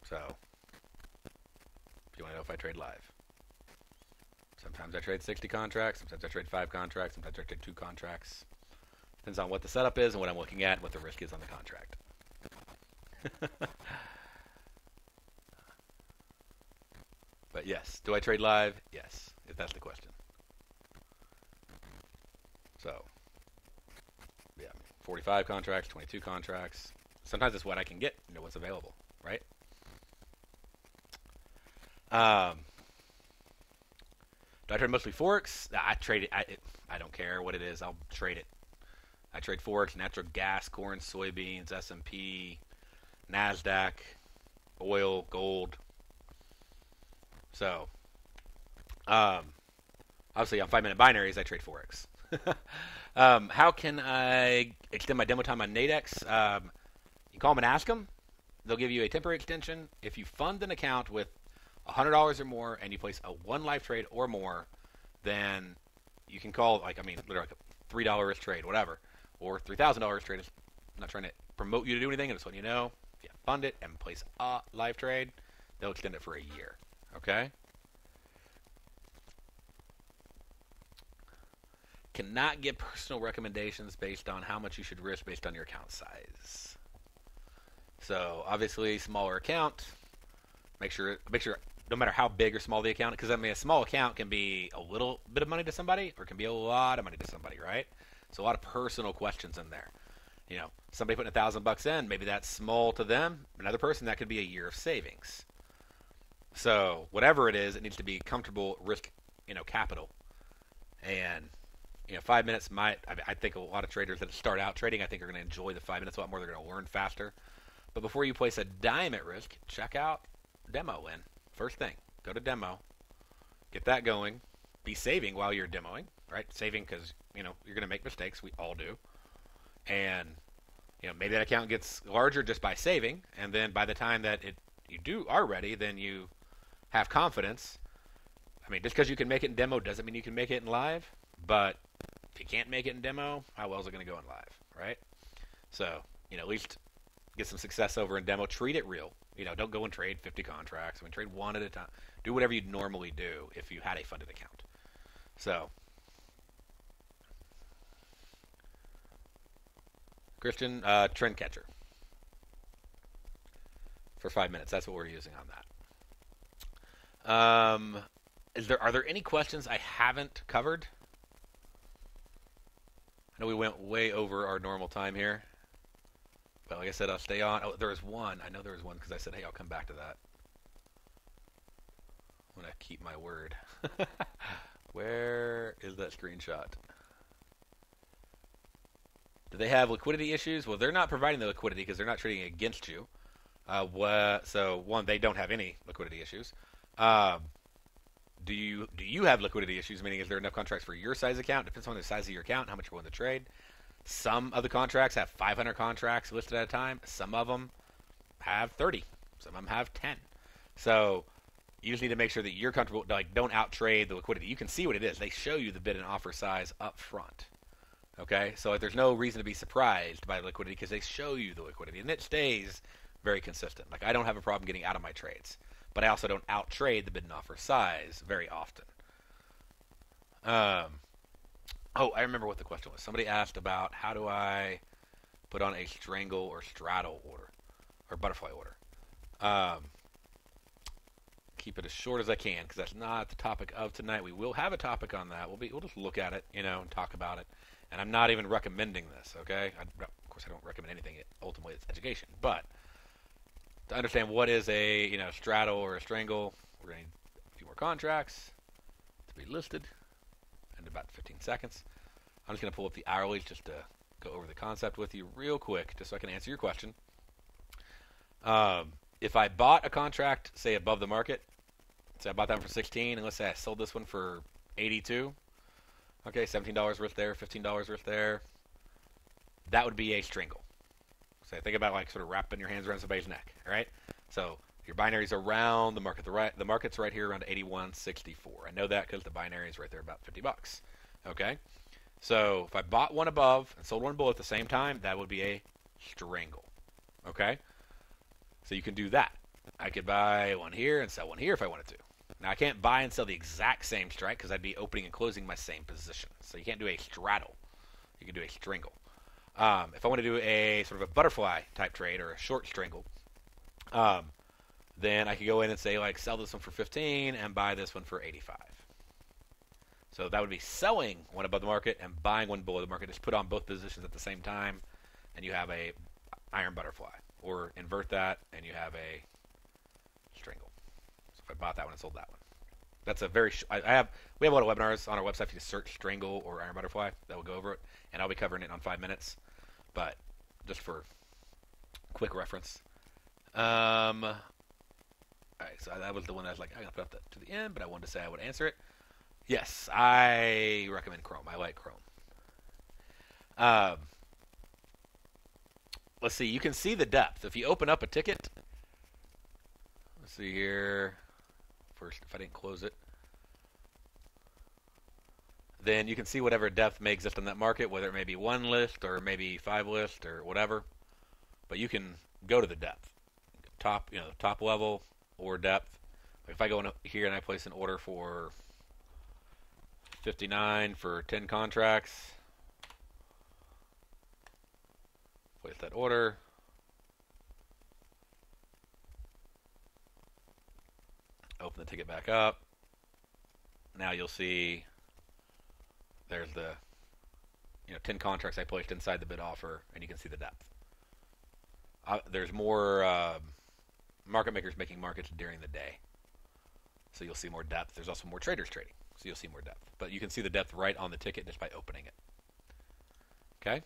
So, if you want to know if I trade live. Sometimes I trade 60 contracts. Sometimes I trade 5 contracts. Sometimes I trade 2 contracts. Depends on what the setup is and what I'm looking at and what the risk is on the contract. But yes, do I trade live? Yes, if that's the question. So, yeah, 45 contracts, 22 contracts. Sometimes it's what I can get, what's available, right? Do I trade mostly Forex? I trade it. I don't care what it is. I'll trade it. I trade Forex, natural gas, corn, soybeans, S&P, Nasdaq, oil, gold. So, obviously on 5-minute binaries, I trade Forex. How can I extend my demo time on Nadex? You call them and ask them. They'll give you a temporary extension. If you fund an account with $100 or more and you place a 1 live trade or more, then you can call, literally like a $3 risk trade, whatever, or $3,000 trade. I'm not trying to promote you to do anything. I just want you to know, if you fund it and place a live trade, they'll extend it for a year. Okay? Cannot give personal recommendations based on how much you should risk based on your account size. So obviously, smaller account. Make sure no matter how big or small the account, because a small account can be a little bit of money to somebody, or it can be a lot of money to somebody, right? So a lot of personal questions in there. Somebody putting $1,000 in, maybe that's small to them. Another person, that could be a year of savings. So whatever it is, it needs to be comfortable risk, capital. And 5 minutes I think a lot of traders that start out trading, I think are going to enjoy the 5 minutes a lot more. They're going to learn faster. But before you place a dime at risk, check out demo in. First thing, go to demo, get that going, be saving while you're demoing, right? Saving because, you're going to make mistakes. We all do. And, maybe that account gets larger just by saving. And then by the time that you are ready, then you have confidence. Just because you can make it in demo doesn't mean you can make it in live. But if you can't make it in demo, how well is it going to go in live, right? So, at least get some success over in demo. Treat it real. Don't go and trade 50 contracts. Trade one at a time. Do whatever you'd normally do if you had a funded account. So, Christian, trend catcher for 5 minutes. That's what we're using on that. Are there any questions I haven't covered? I know we went way over our normal time here, but like I said, I'll stay on. Oh, there was one. I know there was one because I said, hey, I'll come back to that. I'm going to keep my word. Where is that screenshot? Do they have liquidity issues? Well, they're not providing the liquidity because they're not trading against you. So one, they don't have any liquidity issues. Do you have liquidity issues? Meaning, is there enough contracts for your size account? Depends on the size of your account, how much you're willing to trade. Some of the contracts have 500 contracts listed at a time. Some of them have 30. Some of them have 10. So you just need to make sure that you're comfortable. Like, don't out trade the liquidity. You can see what it is. They show you the bid and offer size up front. Okay, so like, there's no reason to be surprised by liquidity because they show you the liquidity and it stays very consistent. Like, I don't have a problem getting out of my trades, but I also don't out trade the bid and offer size very often. Oh, I remember what the question was. Somebody asked about how do I put on a strangle or straddle order or butterfly order. Keep it as short as I can because that's not the topic of tonight. We will have a topic on that. We'll just look at it, and talk about it. And I'm not even recommending this, okay? Of course, I don't recommend anything. Ultimately, it's education. But to understand what is a straddle or a strangle, we're going to need a few more contracts to be listed in about 15 seconds. I'm just going to pull up the hourlies just to go over the concept with you real quick, just so I can answer your question. If I bought a contract, say above the market, say I bought that one for 16, and let's say I sold this one for 82. Okay, $17 worth there, $15 worth there. That would be a strangle. So think about like sort of wrapping your hands around somebody's neck, all right? So your binaries around the market. The market's right here around 81.64. I know that because the binary is right there about $50. Okay? So if I bought one above and sold one below at the same time, that would be a strangle. Okay? So you can do that. I could buy one here and sell one here if I wanted to. Now, I can't buy and sell the exact same strike because I'd be opening and closing my same position. So you can't do a straddle. You can do a strangle. If I want to do a sort of a butterfly type trade or a short strangle, then I could go in and say, like, sell this one for 15 and buy this one for 85. So that would be selling one above the market and buying one below the market. Just put on both positions at the same time, and you have a iron butterfly. Or invert that, and you have a strangle. So if I bought that one and sold that one. That's a very we have a lot of webinars on our website. If you search strangle or iron butterfly, that will go over it, and I'll be covering it on 5 minutes. But just for quick reference. All right, so that was the one I was like, I'm going to put that to the end, but I wanted to say I would answer it. Yes, I recommend Chrome. I like Chrome. Let's see. You can see the depth. If you open up a ticket, let's see here. First, if I didn't close it, then you can see whatever depth may exist on that market, whether it may be one list or maybe 5 lists or whatever. But you can go to the depth, top level or depth. Like if I go in here and I place an order for 59 for 10 contracts, place that order. Open the ticket back up. Now you'll see there's the 10 contracts I placed inside the bid offer, and you can see the depth. There's more market makers making markets during the day, so you'll see more depth. There's also more traders trading, so you'll see more depth. But you can see the depth right on the ticket just by opening it. Okay.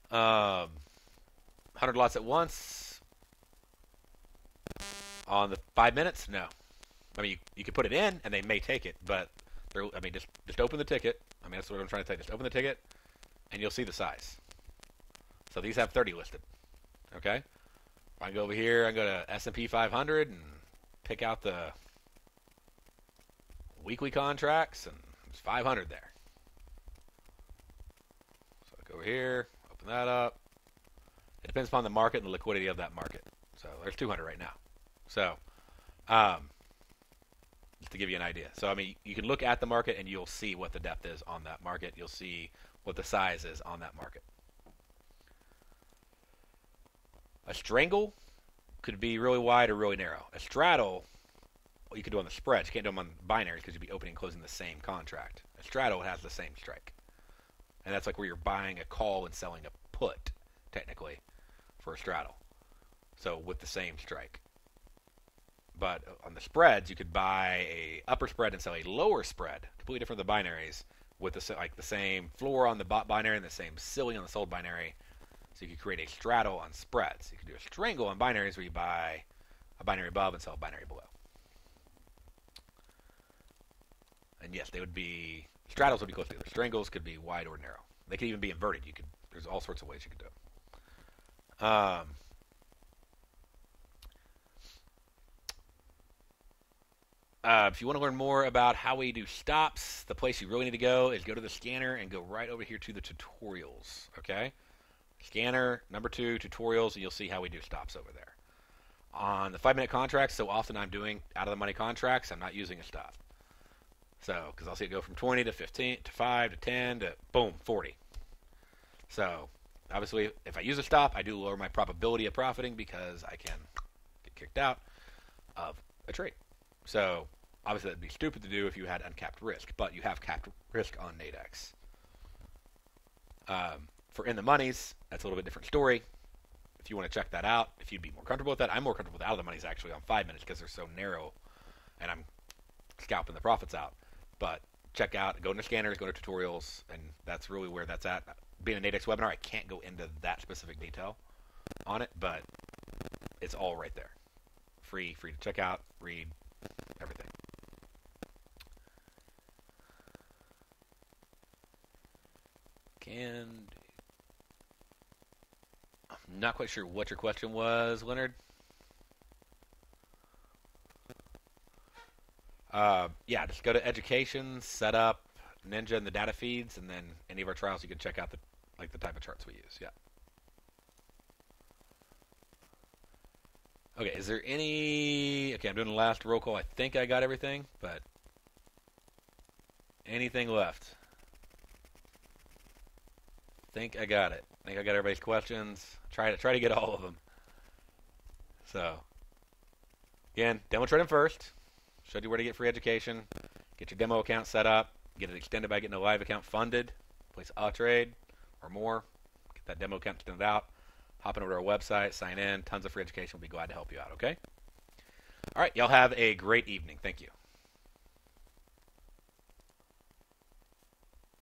100 lots at once. On the 5 minutes? No. I mean, you could put it in, and they may take it, but just open the ticket. I mean, that's what I'm trying to say. Just open the ticket, and you'll see the size. So these have 30 listed. Okay? I can go over here. I can go to S&P 500 and pick out the weekly contracts, and there's 500 there. So I go over here, open that up. It depends upon the market and the liquidity of that market. So there's 200 right now. So, just to give you an idea. So, I mean, you can look at the market and you'll see what the depth is on that market. You'll see what the size is on that market. A strangle could be really wide or really narrow. A straddle, well, you could do on the spreads. You can't do them on binaries because you'd be opening and closing the same contract. A straddle has the same strike. And that's like where you're buying a call and selling a put, technically, for a straddle. So with the same strike. But on the spreads, you could buy a upper spread and sell a lower spread, completely different than the binaries, with the same floor on the bought binary and the same ceiling on the sold binary. So you could create a straddle on spreads. You could do a strangle on binaries where you buy a binary above and sell a binary below. And yes, they would be straddles would be close together. Strangles could be wide or narrow. They could even be inverted. There's all sorts of ways you could do it. If you want to learn more about how we do stops, the place you really need to go is go to the scanner and go right over here to the tutorials. Okay, scanner number 2 tutorials, and you'll see how we do stops over there. On the 5-minute contracts, so often I'm doing out of the money contracts, I'm not using a stop. So, because I'll see it go from 20 to 15 to 5 to 10 to boom 40. So, obviously, if I use a stop, I do lower my probability of profiting because I can get kicked out of a trade. So, obviously, that'd be stupid to do if you had uncapped risk, but you have capped risk on Nadex. For in the monies, that's a little bit different story. If you want to check that out, if you'd be more comfortable with that, I'm more comfortable with out of the monies actually on 5 minutes because they're so narrow, and I'm scalping the profits out. But check out, go into scanners, go to tutorials, and that's really where that's at. Being a Nadex webinar, I can't go into that specific detail on it, but it's all right there. Free to check out, read, everything. I'm not quite sure what your question was, Leonard. Yeah, just go to education, set up Ninja and the data feeds, and then any of our trials you can check out the type of charts we use. Yeah. Okay, is there any... Okay, I'm doing the last roll call. I think I got everything, but... Anything left? Think I got it. Think I got everybody's questions. Try to get all of them. So, again, demo trading first. Showed you where to get free education. Get your demo account set up. Get it extended by getting a live account funded. Place a trade or more. Get that demo account extended out. Hop over to our website. Sign in. Tons of free education. We'll be glad to help you out, okay? All right. Y'all have a great evening. Thank you.